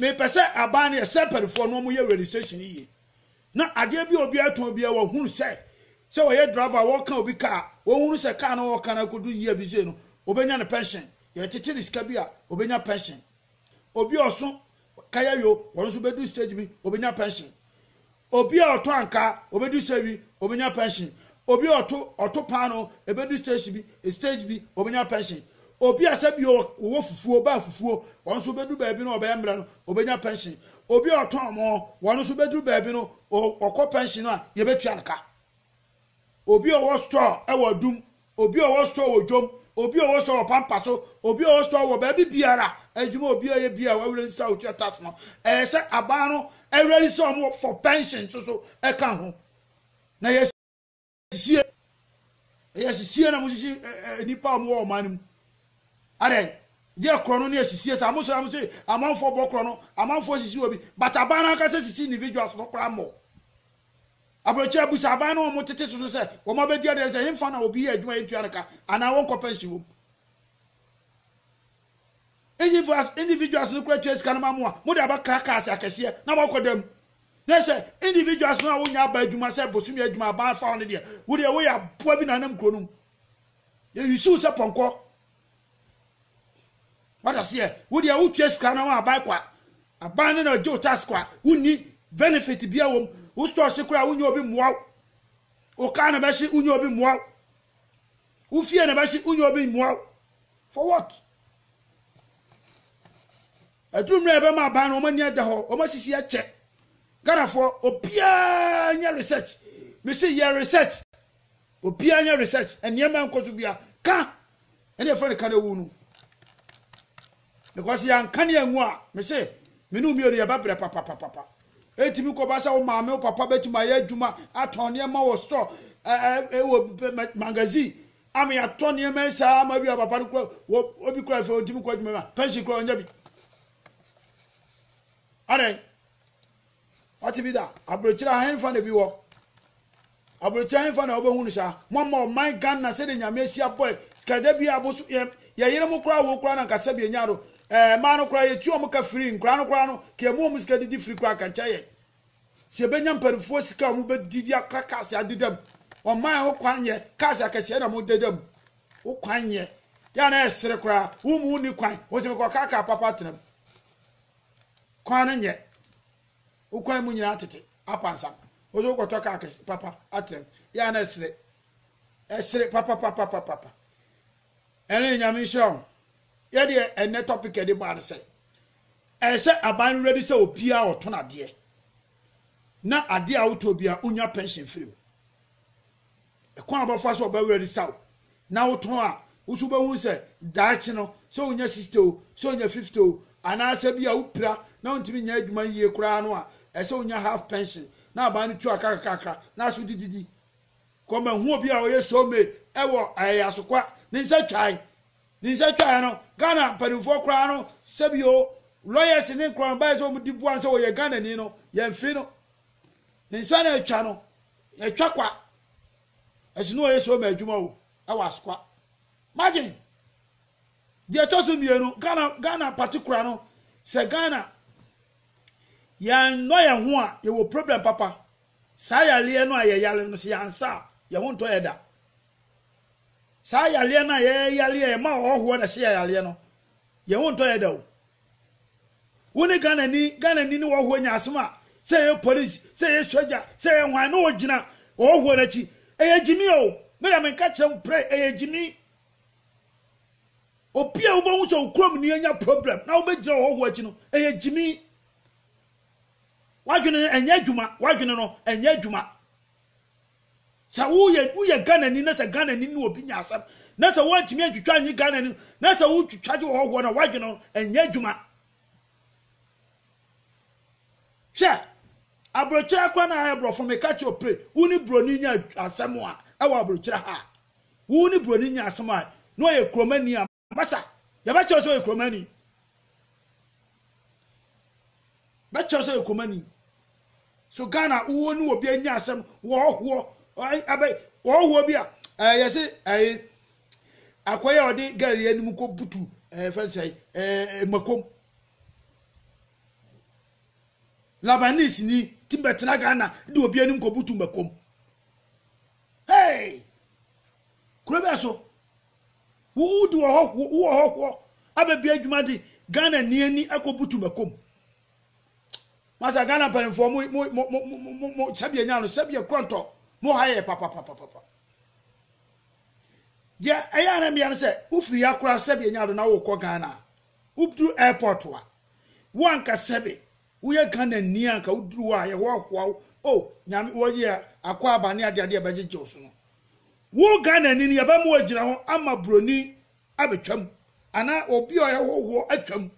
me pese aban ne separate for no mu ye registration yi na ade bi obi aton bi e wo hunu se wo ye driver wo kan obi car wo hunu se car no wo kan akodu yi abi se no obenya ne pension ye tete riska bi a obenya pension obi oso kaya yo won so bedu stage bi obenya pension obi a oto anka obedu stage bi obenya pension obi oto pano ebedu stage bi obenya pension obi asabi wo fufuo ba fufuo won so bedu ba bi no obenya mra no obenya pension obi oton mo won so bedu ba bi no okọ pension a ye betua nka obi owo store e wadum obi owo store wodwom obi owo store pampaso obi owo store wo ba bi biara adwuma obi oye bia wa wure nsa otua tax no se aban no e ready so for pension so e kan ho na yes sie na musisi nipa mo o manum are dia krono ne asisie sa amoso amanfo bo krono amanfo sisi obi but aban na ka sisi individuals no kra mo abrocha busa aban no mo tete so se wo ma be dia de se himfa na obi adwuma etua nka ana won pension wo individuals no kra tua sika no ma mo de aba crackers akese na mo kodam na se individuals no wonya aba adwuma se bosumi adwuma aban fa on de wo de wo ya boa bi na nam kronum ye yusu se ponko what I see, would you out yes can buy qua? A banner or Joe Tasqua, who need benefit be a woman who starts to cry when you'll be more. O can a bashi when you'll be more. Who fear a bashi when you'll be more. For what? I do remember my ban on near the hall, almost see a check. Got for Opia research. Missy your research. Opia research, and your man could be a car. And your friend can wound. Because yan kan ye nwa me say me no mi ori aba bre papa etimi ko ba sa o ma me o papa betima ye adwuma aton ne ma wo store wo magazine am ya ton ne ma sa ma bi papa ko obi kura fe otimi ko adwuma pension ko onya bi are ati bi da abrochira hen fa na bi wo abrochira hen fa na obo hunu sa mo my gan na se de nyame sia boy skada bi aboso ye yere mo kura wo kura na kasa bi enyaro manu kura ye tuo muka free nkura no ke mu musika didi free kura kan chaye se benya mparifo sika mu be didi akraka se adedam o man ho kwanye kasa kase na mu dedam wo kwanye ya na esere kura wo mu ni kwan wo se ko kaka papa tenam kwan nye wo kwan mu nyina atete apansam wo zo ko to kaka papa atem ya na esere papa ene nyame show ye de ene topic e de ba say say aban ready say opia otonade na ade a wotobia unya pension free ekwan abafo so oba ready saw na woton a usuba hu se daachi no so unya 60 o so unya 50 o anasa bia upira na ontimi nya adwuma yie kura no a ese unya half pension na aba no tu akakaka na so dididi koma hu obi a oye so me ewo ayasokwa ni nsa twai no Ghana panifo kura no sebio lawyers ni kura ba so mu dibu an so oye Ghana ni no ye mfi no ni nsa na atwa no ye twa kwa esino oye so me adwuma o ewo asokwa imagine the tosu mienu Ghana particular no se Ghana ya no ye ho a ye wo problem papa sa ya le no ayeyale no se yansa ye ho nto eda sa ya le na ye yale ye ma oho na se ya le no ye ho nto eda o woni Ghana ni wo ho nya asema se ye police se ye soldier se ye hwan no ogina oho na chi eye jimi o me na me ka chem pray eye jimi opia wo bo so krom ni anya problem na wo be gira oho achi no eye jimi wadwene enya adwuma wadwene no enya adwuma sa wo ye Ghana ni na sa Ghana ni no obi nya asam na sa wo ntimi atwitwa anyi Ghana ni na sa wo twitwaje oho na wadwene no enya adwuma sha abrochira kwa na abrofo me ka cho pray woni broni nya asam a ewa abrochira ha woni broni nya asam a no ye kromani a masa ya ba cho so ye kromani ba cho so ye kromani so Ghana woni obi anya asam wo ho abai wo ho bia yesi akoya odi gari anim ko butu fansai makom Labanis ni timbetna Ghana di obi anim ko butu makom hey kurebe so wo du wo ababi adwuma di Ghana ni ani akobutu makom masa Ghana panfo mo sabia nya no sabia kronto mo haye papa dia ayana mi se ufi yakura sabia nya do na wo ko Ghana ubdu airport wa wanka sebe uye Ghana ni anka udru wa ye wo o nyame wo ye akwa abane ade abejeje oso no wo Ghana ni ya ba mo agira ho ama broni abetwam ana obi o ye wo atwam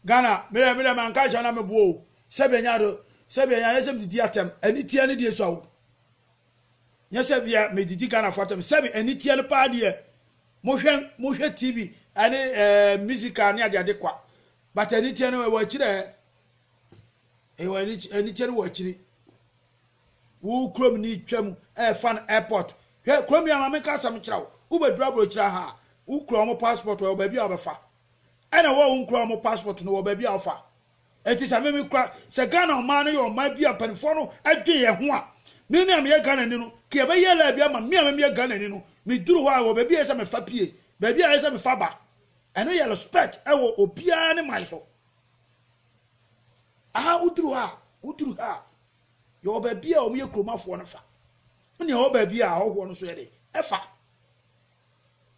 Ghana mere man ka jana me bo sebe nya yesem didi atem ani tie ne die so awo nya sebe ya me didi Ghana fatem sebe ani tie ne pa de mo hwe TV ani musical ne ade kwa but ani tie ne wa kire ani tie ne wa kire wo krom ni twam fan airport hwe krom ya ma me ka sam kirawo wo bedura bro kira ha wo krom passport wo ba bia obefa ana wo unkro mo passport no wo ba bia ofa eti sa me kra se Ghana man yo ma bia panfo no adwe ye ho a me am ye Ghana ni no ke ba ye la bia ma me am ye Ghana ni no me duru ho a wo ba bia se me fa pie ba bia ye se me fa ba eno ye respect e wo obia ne mai so aha uduru ha yo ba bia o me ye kromafo no fa ne ho ba bia a ho no so ye de e fa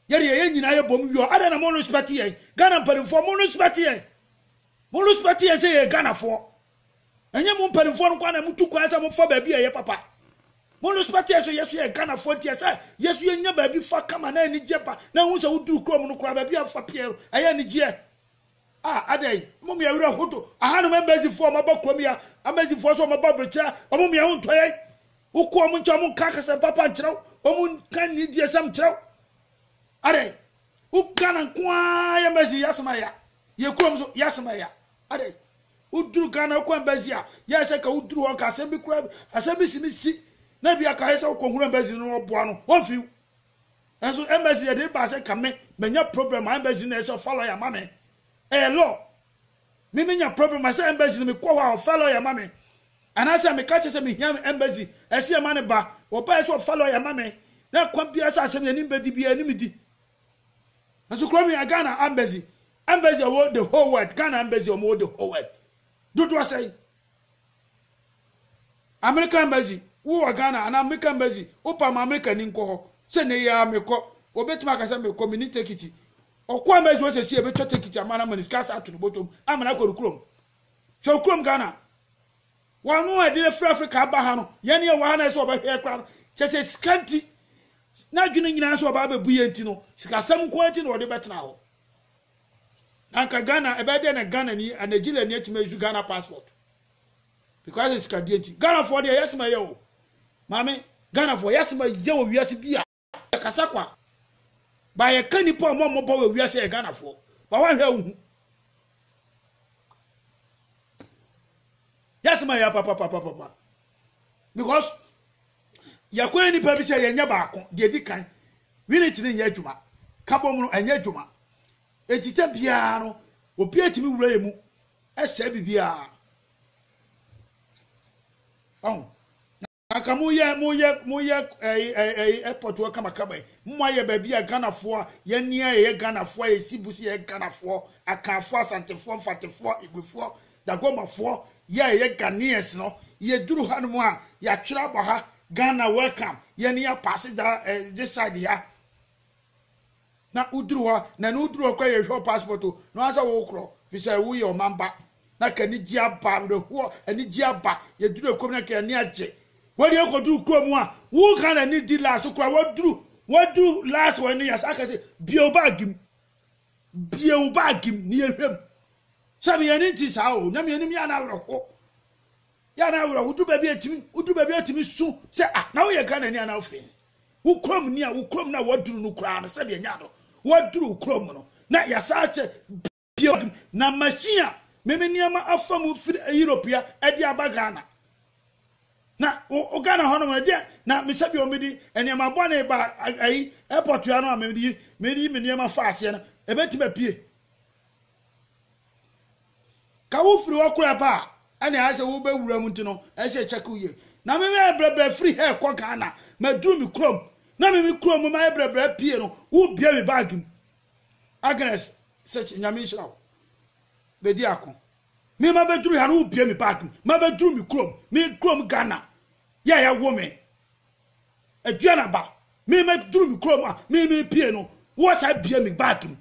yeri ye nyina ye bom yo ada na mono spati ye Ghana panfo mono spati ye se ye Ghana fo enye mo panfo no kwa na mutu kwa se mo fa ba bia ye papa mono spati ye so yesu ye Ghana fo tie se yesu ye nya ba bi fa kama na ni jepa na hu se uduru krom no kwa ba bia fa pie aya ni je adai mo me awira hoto aha no embassy fo ma ba krom ya embassy fo so ma ba brocha mo me ho ntoye ukwo mo ncha mo kaka se papa nchiraw o mo kan ni die sam nchiraw are Ghana kwa ya mezi yasmaya ye krom so yasmaya are uduru Ghana kwa mezi ya se ka uduru won ka asembi kura asembi simisi na bia ka hesa ko huru mezi no oboa no ofi enso embassy de ba se ka me menya problem embassy na so follow ya mame law me menya problem I say embassy me ko wa follow ya mame anasa me ka che se me hiam embassy ese ya mane ba wo ba so follow ya mame na kwa bia sa asem ni mbedi bia ni medi aso kro me Ghana embassy wo the whole world Ghana embassy wo the whole world do to say American embassy wo Ghana and American embassy opa ma America ni nko ho se ne ya me ko obetuma ka se me community tikiti okwa embassy wo se si ebeto tikiti amana maniska sa to no bottom amana ko krom so krom Ghana One no idea for Africa Bahano, Yania Wana so about hair crown, just a scanty. Now you need answer about the Buyentino, some quantity or the better now. Anka Ghana, a better than a Ghana and a Gillian yet to make Ghana passport. Because it's Canadian. Ghana for the yes, my yo. Mammy, Ghana for yes, my yo, yes, be a Casaqua. By a canny poor mom, we are saying Ghana for. But one hell. Yes, my papa. Because ya kweni papi se yenya baako de di kan we need to nya adwuma kabom anya adwuma etite bia no obi atimi wura emu ese bibia aka mu ye airport wo kama kaba mo ye ba bia Ganafo ye nia ye Ganafo ye sibusi ye Ganafo akafo asantefo mfatefo igwefo dagomafo ye Ghanaians no ye duru hanmo a ya twira ba ha Ghana welcome ye nia pass this side ya na udruwa na udruwa kwa ye show passport no asa wo kro fi say wo ye o mamba na kani gi aba de ho ani gi aba ye duru ekom na kani age wo de ko duru krom a wo Ghana ni di last kra wo duru last one years aka say bio bagim ni ehwem sabi ye ni ti sa o na me ni ya na wro ho ya na wro udu ba bi atimi su say ah na wo ye Ghana ni ana ofin wo krom ni a wo krom na wo duru no kra no sabi ye nya do wo duru krom no na ya sa che bio na machine meme niama afamu firi Europea edi abagana na o Ghana hono ma de na mesabi o medi eniama bone ba ai airport ya no medi niama fa ase na ebeti ma pie ka wo firi okura pa ani ase wo be wura mu ntino ese check uye na meme ebrebe free hair kwa Ghana ma duru mi krom na meme krom ma ebrebe pie no wo bia mi bag mu Agnes search nyamishra bedi akon me ma bedru ya no bia mi bag ma bedru mi krom Ghana ya woman aduana ba me ma bedru mi krom a me pie no wo sa bia mi bag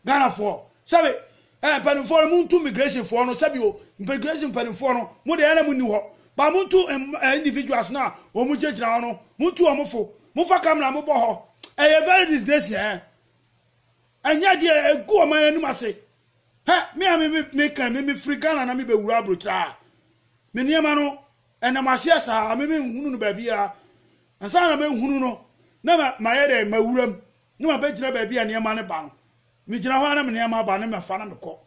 Ghana for sabe pen for muntu migration for no sabe o immigration pen for no mo de yana mu ni ho ba muntu individuals na o mu jejira no muntu o mofo mo fa camera mo bo ho very disgrace anya de egu o man anu ase me kan me free Ghana na me be wura abrocha me niema no enamase sa me hunu no ba bia ansa na me hunu no na ma ye de ma wuram na ma be gina ba bia niema ne ba no me gina ho na me niema ba na me fa na me ko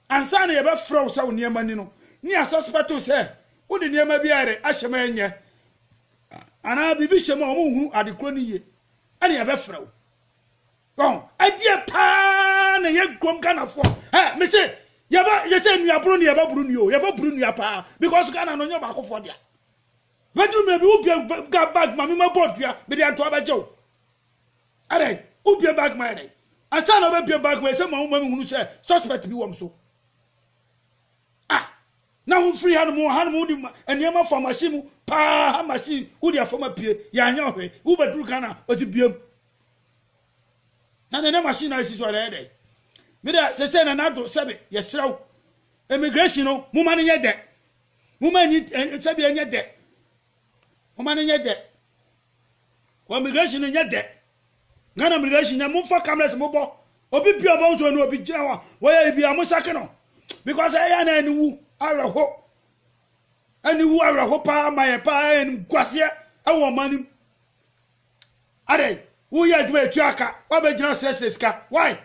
ansa na ye be frow sa wo niema ni no ni a suspect say wo de niema bia re ahyema enye ana bibi hyema o mu hu adekro ni ye ani ye be frow bon adie pa na ye grom Ghana for me say ye say nua bro ni ye ba bro ni o ye ba bro nua pa because Ghana no nya ba ko for dia bedroom me bi wo bia bag ma me ma board dia be dia to abaje o are wo bia bag ma are asa na ba bia bag ma say ma hunu say suspect bi wom so na wo free hanu di eniema for machine mu pa machine wo dia for ma pie ya nya ohwe wo bedru Ghana o ti biem na na machine na isi so na ede me da se na na do sebe yesraw immigration no mu ma ne nye de mu ma nyi sebe nye de mu ma ne nye de wa immigration nye de Ghana immigration nya mu fa cameras mu bo obi pia bo so no obi gira wa wo ya bia mu sake no because ya na ani wu awraho pa ma ye pa en kwase ewo manim ade wo ya djuma etu aka wa be gina sreska why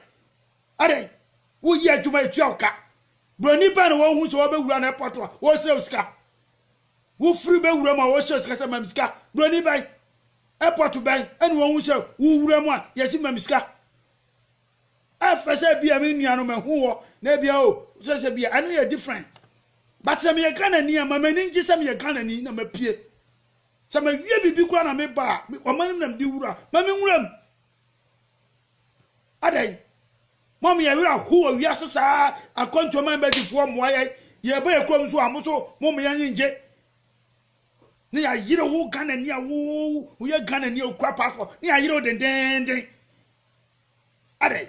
ade wo ya djuma etu aka broni ba no wo hu so wo be wura na airport wo sreska wo free be wura ma wo sreska sa mamska broni ba airport ba en wo hu so wo wura mu a yesi mamska afese bia me nuano me hu wo na bia o se bia anu ye different but some ye Ghana ni ama mani ngi some ye Ghana ni na mapie some wie bibi kura na me ba o manim nam di wura ma me nwuram adai mom ye wura hu o wiase saa akonto man ba difo mo ye ba ye krom so amoso mom ye nje ni ya yire wo Ghana ni a wo ye Ghana ni o kura passport ni ya yire o den adai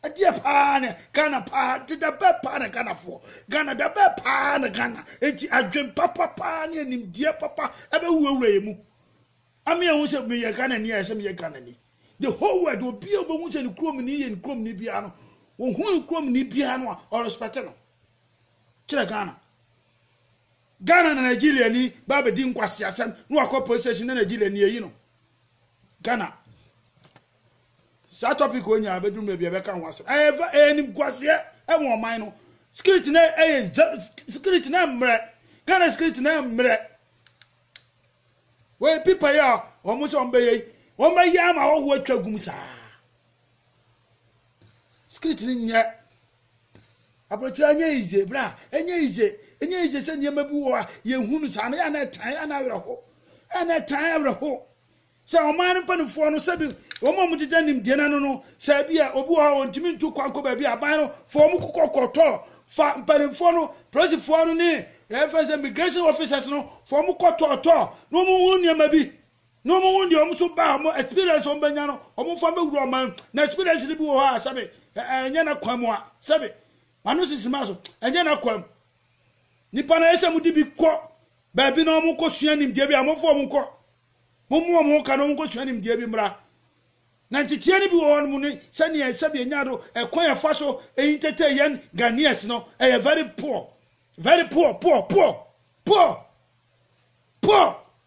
Adia pane Ghana pa to the be pane Ghana for Ghana the be pane Ghana enti adwen papa pane anim die papa ebe wuwure mu ami ehun se me ye Ghana ni ese me ye Ghana ni the whole world will be able to ni krom ni ye ni krom ni bia no wo hu krom ni bia no or respect no kire Ghana na Nigeria ni ba be di nkwase asem no akọ police station na Nigeria ni eyi no Ghana sa topic onya abedrum na bia be kan wase enim kwase e won man no security na security na mre Ghana security na mre we people ya omo so mbe yi won ba ya ma wo atwa gum sa security ni nya aprochira nya ize bra enya ize se nyema bi wo ye hunu sa na ya na tan ana werho ana tan werho se o man panfo no se bi o mo mudida nim de na no se bia obi wo ntimi ntu kwanko ba bia ban no fo mu kokoto fa panfo no president no ni FS immigration officers no fo mu kototo no mu hu nyema bi no mu hu de o mu so ba mo experience o banya no o mu fa be wuro man na experience ni bi wo ha sabe enya na kwamu a sabe manu sisima so enya na kwam nipa na ese mudi bi ko ba bi na omu ko sua nim de bi amofo omu ko omu ka no omu ko sua nim de bi mra na titie ni bi wo mu ni sani e sabe enya do ekwan ya fa so eyintete yen Ghanaians no e very poor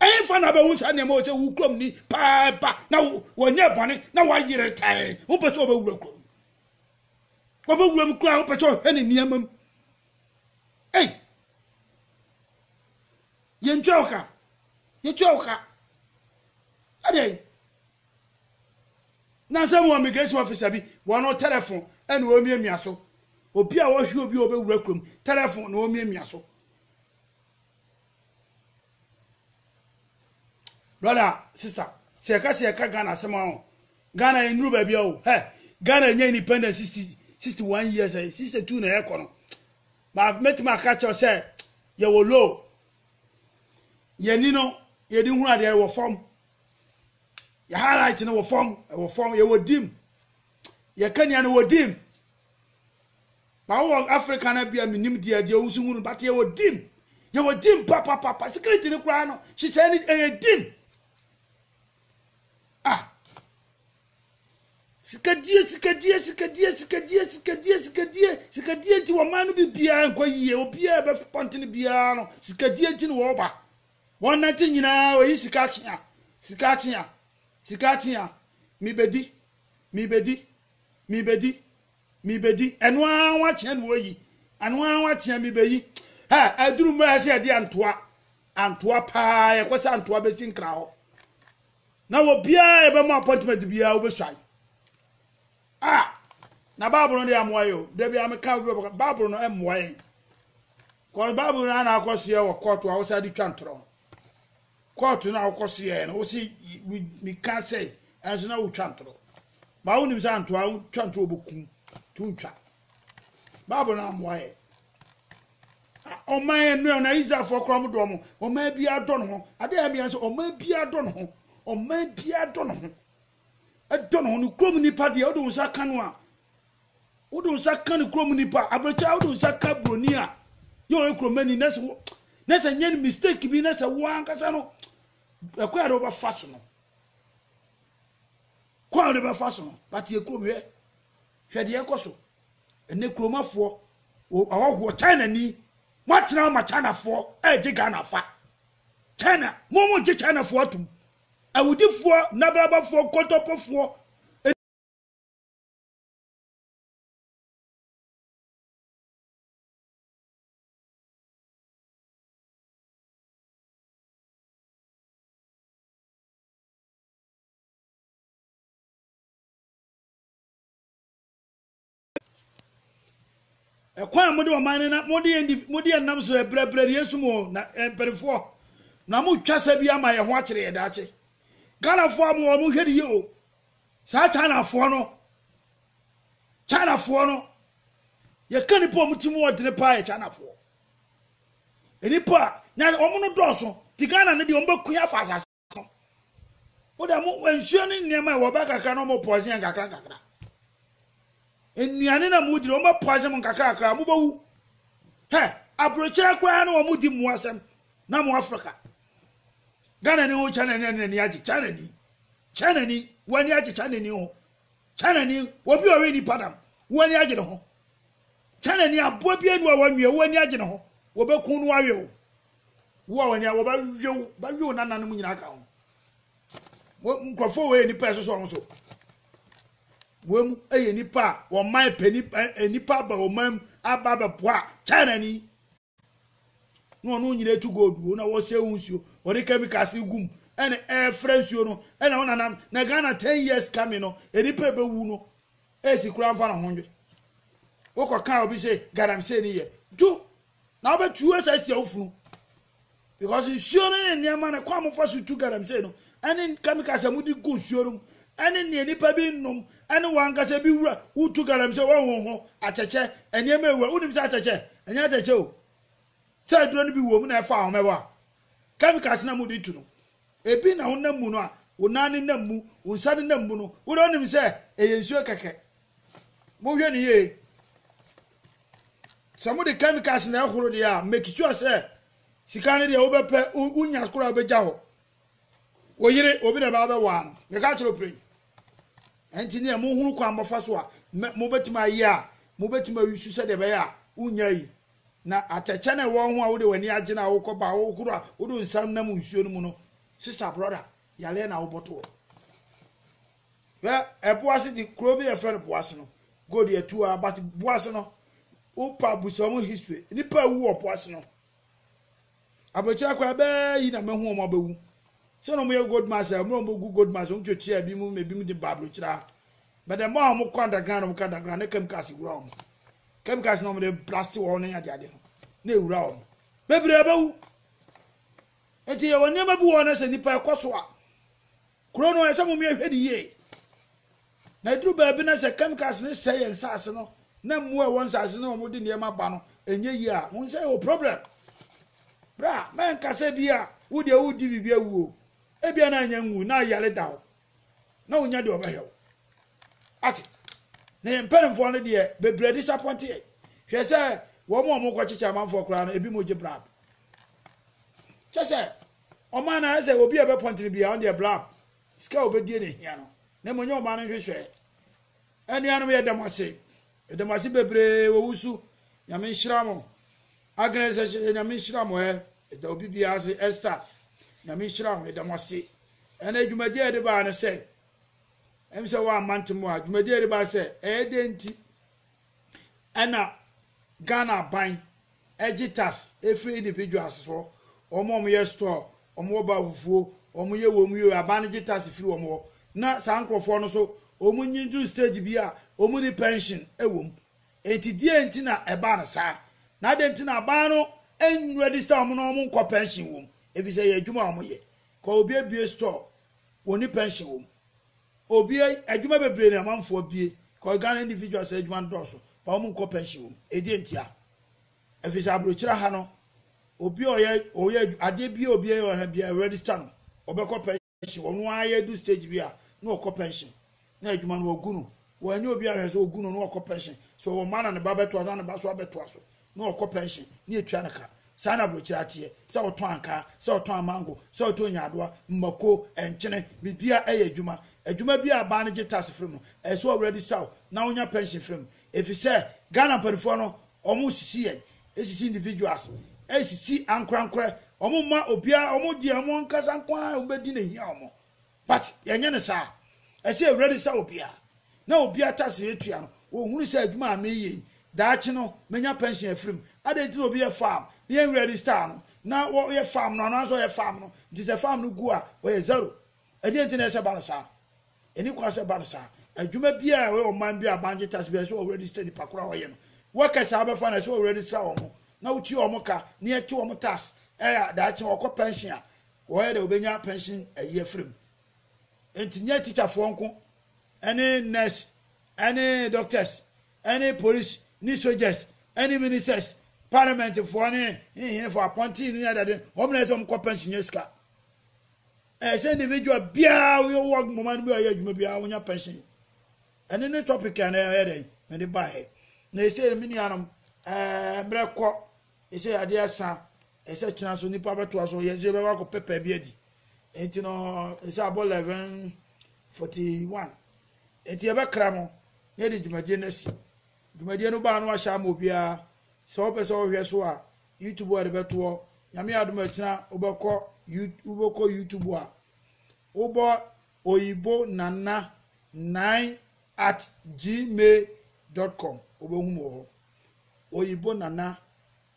e fa na ba hu sani ma o se wu krom ni pa na wo nya bone na wa yire tai wo pe so ba wura krom Baba wuram kura wo pecho ene niamam eh yenjoka ade na samu immigration officer bi wono telephone ene wo miamia so obi a wo hwe obi obe wura krom telephone na wo miamia so brother sister se ka Ghana sema Ghana enuru ba bia o Ghana nya independence 61 years 62 na ekono ma metima catch you say ye wo low ye ni no ye di hu ade wo form ye highlight no wo form ye wo dim ye kanya no wo dim ma wo Africa na bia minim dia wo su hu but ye wo dim papa security ni kura no she say ni dim Sikadie ti wo manu bi bia nko yie obi a be ponte ni bia no sikadie ti no wo ba won na ti nyina o yi sikachia mi bedi eno anwa chia no yi anu anwa chia mi beyi aduru mra se ade antoa pa ye kwesa antoa be sinkra ho na wo bia e be mo appointment bia wo be swai na Bible no dey amwayo de bia me ka Bible no emwaye ko Bible na akoso ye wo court wa wo sa di twantro court na akoso ye no wo si mi can say enso na wo twantro ba wo nim sa antoa twantro obokum tuntwa Bible na amwaye o man no na iza for krom do mo o man bia do no ho ade ya bia so o man bia do no ho edono no krom nipa de odo nsa kanu a odo nsa kan krom nipa abacha odo nsa ka broni a yo ekromani nese nyen mistake bi nese wan kasa no ekwa do ba faso no kwa do ba faso no but ye krom ye hwede ekoso ene kromafo awo China ni matena ma China fo eje Ghana fa China momo je China fo atum awudifo nabrabafo kotopofo ekwa mode o man na mode nam so ebrebre Yesu mo na emperifo na mu twasa bi ama ye ho akere ye daache Ghana fo am wo mu hwede ye o sa China fo no ye kani po mutimu wo dine pa ye China fo enipa nya omu no doso ti Ghana ne de omba kuya fa asase no wo da mu ensuo ne niam e wo ba kakra no mo poison kakra Enuane na mudi o ma poise mon kakra mo bawu. He, abrochira kwa na o mudi mu asem na mo Africa. Ghana ni o China ni agi China ni wani agi China ni o. China ni obi o we ni padam. Wani agi no ho. China ni abo bi anu awanwie wani agi no ho. Wo be kun no awe o. Wo wani wo ba wi na nanu mu nyina ka ho. Wo nkrofo we ni pa so so. Wem eye nipa wo man pani nipa ba wo man aba ba poa China ni no nyire tu gold na wo se unsuo wo de chemicals igum ene air frensuo no ene wona na Ghana 10 years coming no nipa be wu no esi kura fa na honwe wo ko kan obi se garam se ni ye ju na oba 2 years esti ofunu because nsuo no ne ma na kwa mo fa su tu garam se no ene chemicals amudi go nsuo no ene ne nipa bi nnum ene wankasa bi wura utu garam se wo ho acheche ene ma ewa unim se acheche ene acheche o se duro no bi wo mu na efa ho mewa chemicals na mu di tu no ebi na wonam mu no a wonane nam mu wonsane nam mu no wo do nim se eyensuo keke mo hwe ne ye some of the chemicals na ehoro de a make sure say sika ne de wo bepe unya skoro obegya ho wo yire obi na ba wa no ye ka chiro pray enti ne mo hunu kwa mofa so a mo betima yi a mo betima yusu se de be ya unya yi na ateche na wo ho a wo de wani age na wo ko ba wo huru a wo do nsam na mu nsuo no mu no sister brother yale na wo boto we eboase di krobi e friend boase no go de tu a but boase no upa busomu history nipa wu opoase no abochira kwa be yi na mehu o mabawu so no me good master mo go good master mo twa bi mu mebi mu di bablo chira but the more mo underground mo underground na chemicals wura o chemicals no mo de plastic wo no ya de ade no na ewura o bebre abawu enti ye woni mabu wo na se nipa ekoso a krono e se mo me hwedi ye na duru ba bi na se chemicals ne se ye nsase no na mu e won nsase no mo di ne ma ba no enye yi a mo say o problem bra man kase bia wo de wo di bibia wu ebia na anya nwu na yale dawo na wonya de obahew ati na yemperemfo no de bebre disappointed hwe se wo mo kwachicha manfo kra no ebi mo je brab chese o man na se obi e be pontri bia on de brab ska obedie ne hia no na mo nya o man no hwehwe enu anu ye demase bebre wo wusu nyame nhyiramo agnes nyame nhyiramo da obi bia ase Esther nyame nhyiramo demase ena adwumadie de ba na se em se wa mantemo adwumadie de ba se edenti ena Ghana ban egitas every individuals so omom ye store omo ba fufuo omo ye wo mu yo aban egitas free omo na sankrofo no so omo nyindu stage bia omo ni pension ewom etidie enti na eba na sa na de enti na ba no en register omo no omo nko pension wom efi se ye adwuma omo ye ko obi abie store woni pension wom obi adwuma bebre na manfo bie ko Ghana individuals adwuma ndoso pa omo nko pension wom edi enti a efi se abrochira ha no obi oye ade bie obi e na bia register no obekọ pension wonu aye do stage bia na okọ pension na adwuma no ogunu wani obi ahwe so ogunu no okọ pension so o mana ne babeto na ne baso abeto aso na okọ pension ni etua na ka sana brochira tie se oton anka se oton mango se oton nyadoa mmako enkyene bibia eye adwuma bia ba ne gitas frem no eso already saw na onya pension frem efi se Ghana perifo no omo sisi ye esisi individuals esisi ankrankra omo ma obia omo di amo nkasa nkwa obedi na hia omo but yenye ne sa ese already saw obia na obia tase etua no wo hunu se adwuma ameye daachi no menya pension afrim adenti obi ye farm na yen register no na wo ye farm no na so ye farm no dis a farm no gu a wo ye zero adenti na se balasa eni kwa se balasa adwuma bia we o man bia banje tas bia so already study pakura wo ye no workers abefa na so already sa omo na uti omo ka na eti omo tas daachi okọ pension a wo ye de obenya pension aye frem enti nya teacher fo nko any nurse any doctors any police ni soldiers any ministers parliament for any for appointee ni adade omna so mko pension yeska say individual bia we work moment bi oya adwuma bia wonya pension any topic an dey me de ba he na ese mi nuanom mrekọ ese ade asa ese kyena so nipa beto aso ye je be ba ko pepe bi adi enti no ese abo 11:41 enti ye be kra mo ye de dwumadie na si dwumadie no ba no a sha ma obia so pese o hwe so a YouTube wa de beto nyame adom akyena obekọ YouTube a obo oyibo nana 9@gmail.com obohu mo oyibo nana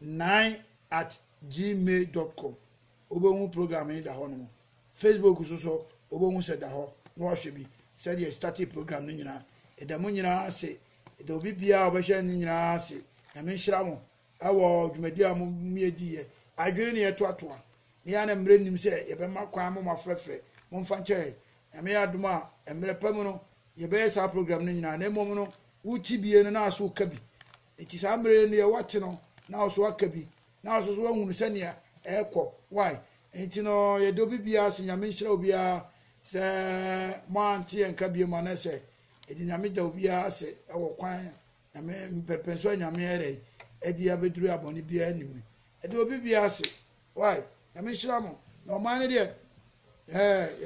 9@gmail.com obohu program yi da ho no Facebook so obohu se da ho no ahwe bi se dey start program no nyina edamo nyina ase de obi bia obehwe no nyina ase nyame nhira mo awo dwumadi a mo miedi ye adwene ne etoatoa ne ya na mre nim se ye be makwan mo mafrefre mo mfa nche nyame adom a emre pam no ye be sa program no nyina na mom no wuti bie no na aso ka bi eti sa mre no ye wate no na aso aka bi na aso so ahunu se ne ekọ why enti no ye do bibia se nyame nhira obia se mo anti enka bie mo na se edi nyame da obia se ewo kwan nyame mpepenso nyame ere edi abeduru aboni bia anim edi obibia se why nyame nhira mo na o man ne de ye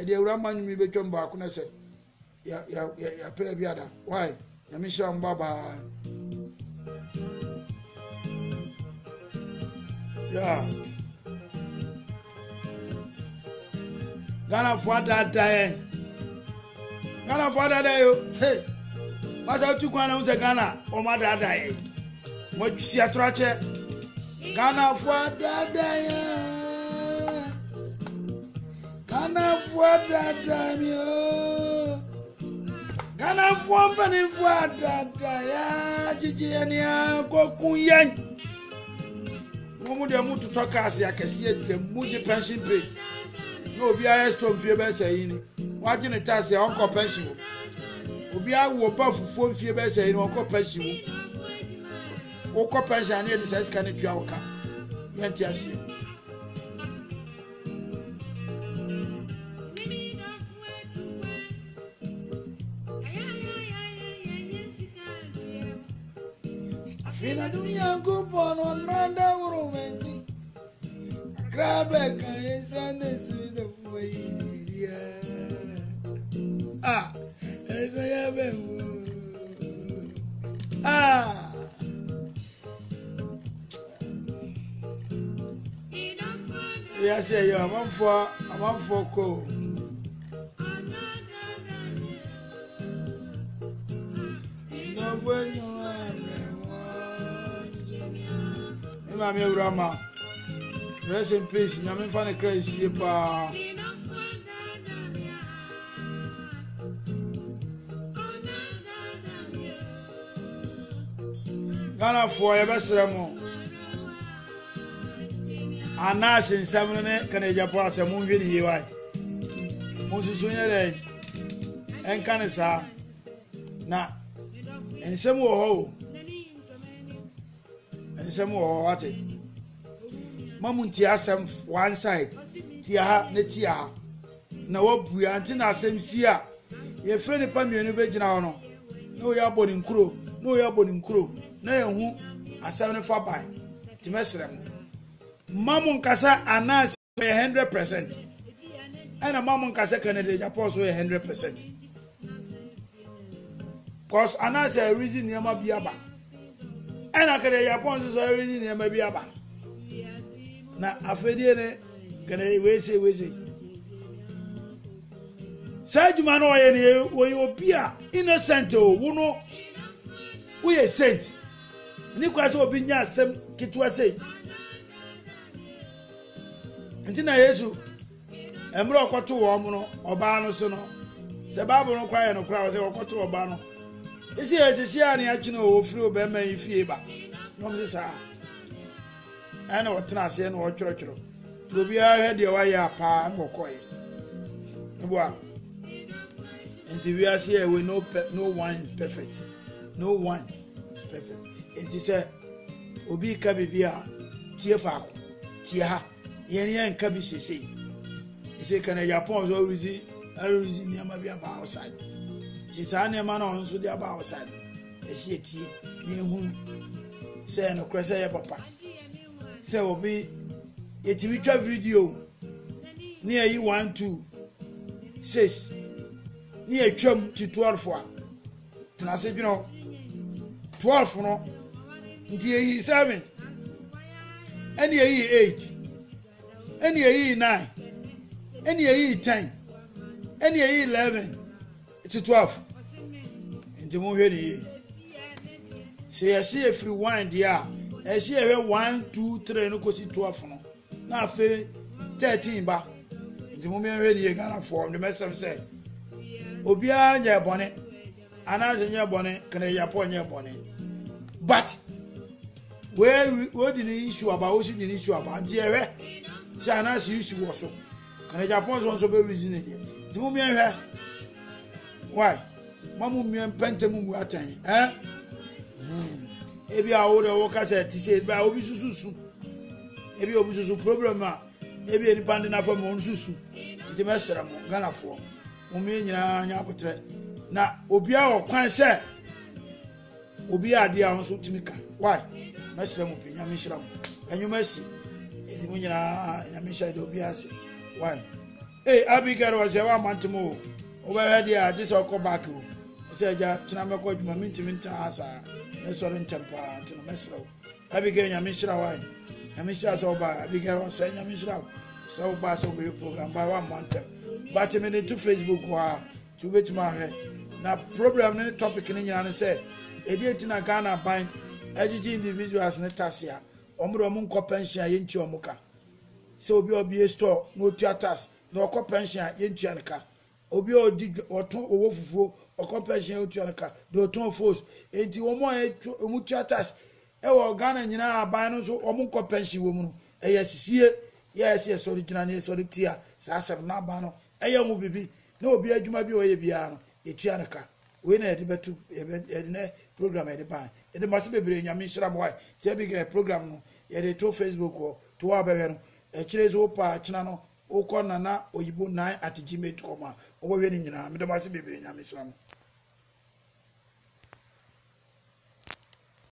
de ewura man mi betwam ba ko na se ya pe bia da why nyame nhira mo baba ya Ghana for that yo hey masa tu kwana unse Ghana o ma da mo si atrache Ghana for that Ghana for that yo Ghana for pani for that ya jiji ania kokun yan mo de mu to toka ase akese de mu je pension pay no obi aye stone fie be say ni waje ne tax e onko pension obi awo ba fufuo fie be say ni onko pension wo ko pension na e say sika ne tua woka yanti ase afina dunya go bono nanda urumenti Krabeka esane suida fuiria esa ya bembo ya say yo amamfo ko ino bueno mami urama rest in peace nyame fa ne Christ pa Ghana for ya besra mo anash nsam ne kana Japan asem nwe ni yiwai mo susu nyere enka ne sa na ensem wo ho ensem wo wate mamunti asem one side tia ha ne tia ha na wabu anti na asem si a ye fre ne pa mienu be gina ho no no ya boni nkuro na ehu asem ne fa ban ti mesrem mamun kasa anas 100% ana mamun kasa Canada Japan so 100% cause anas a reason niam bia ba ana Canada Japan so a reason niam bia ba na afedie ne kana wese sajuma no ye ne we obi a innocent o wo no we a saint ni kwa se obi nya asem kitwa sei ntina Yesu emre okoto wo mo no oba no so no se bible no kwa ye no kwa se okoto oba no isi etisi ani achi no wo firi oba man fie ba no mse sa ana wotena ase no otworotworo to bia he de wa ya pa no koye nboa nti we ase we no one is perfect no one is perfect it is obi ka bibia tie fa tie ha yen ka bi sese ise kana Japan so ruzi niam bia ba outside ti sa niam na on so dia ba outside ehye tie yehu say no kwese ye papa say obi yetimi twa video ni ayi 1 2 6 ni atwam ti 12 a tena se dwino 12 no ndi ayi 7 ani ayi 8 ani ayi 9 ani ayi 10 ani ayi 11 ti 12 ndi mo hwe ni se yesi free wine dia esi ewe 1 2 3 no kosi 12 no na afe 13 ba ndi mo hwe ni Ghana for the message say obia nya bone anaze nya bone kana ya po nya bone but we didn't issue about what didn't issue about the ewe say anaze issue was so kana Japan so be reason it ndi mo hwe why mamu mi pentemu mu atan ebi awo de wo ka say ti say ba obi sususu ebi obi susu problem a ebi eni pande na fa mo susu nti mesra mo Ghana fo mo me nyina nya abotre na obi a okwan say obi ade a nso timika why mesra mo pinya me hira mo anyuma si edi mo nyina nya me hira de obi ase why Abigail was a mantimo over here a just or back say ja chinameko djuma minti asa e so ren tempa tina mesro Abigail nya me hira why nya me hira so ba Abigail was say nya me hira so ba so be program by 1 month but me to Facebook wa to wait ma he na problem ne topic ni nyina ne say edi tina Ghana ban agigi individuals ne tasia omro mu nko pension ye nti omuka se obi store no tuatas no okọ pension ye nti anka obi odi oton owo fufuo okọ pension ye nti anka do oton force enti wo mo mu tuatas e wo Ghana nyina aban no so omo nko pension wo mu no e yesisie ye sorry gyina ne sorry tia sa asem na aban no e ye mu bibi na obi adwuma bi o ye bia no ye tia anka we na edi betu e ne program e de ban e de mase bebre nyame hira mo why je bi ge program no ye de to Facebook o to abewe no e kire zo pa kina no o ko nana oyibo9@gmail.com o bo we ni nyina me de mase bebre nyame hira mo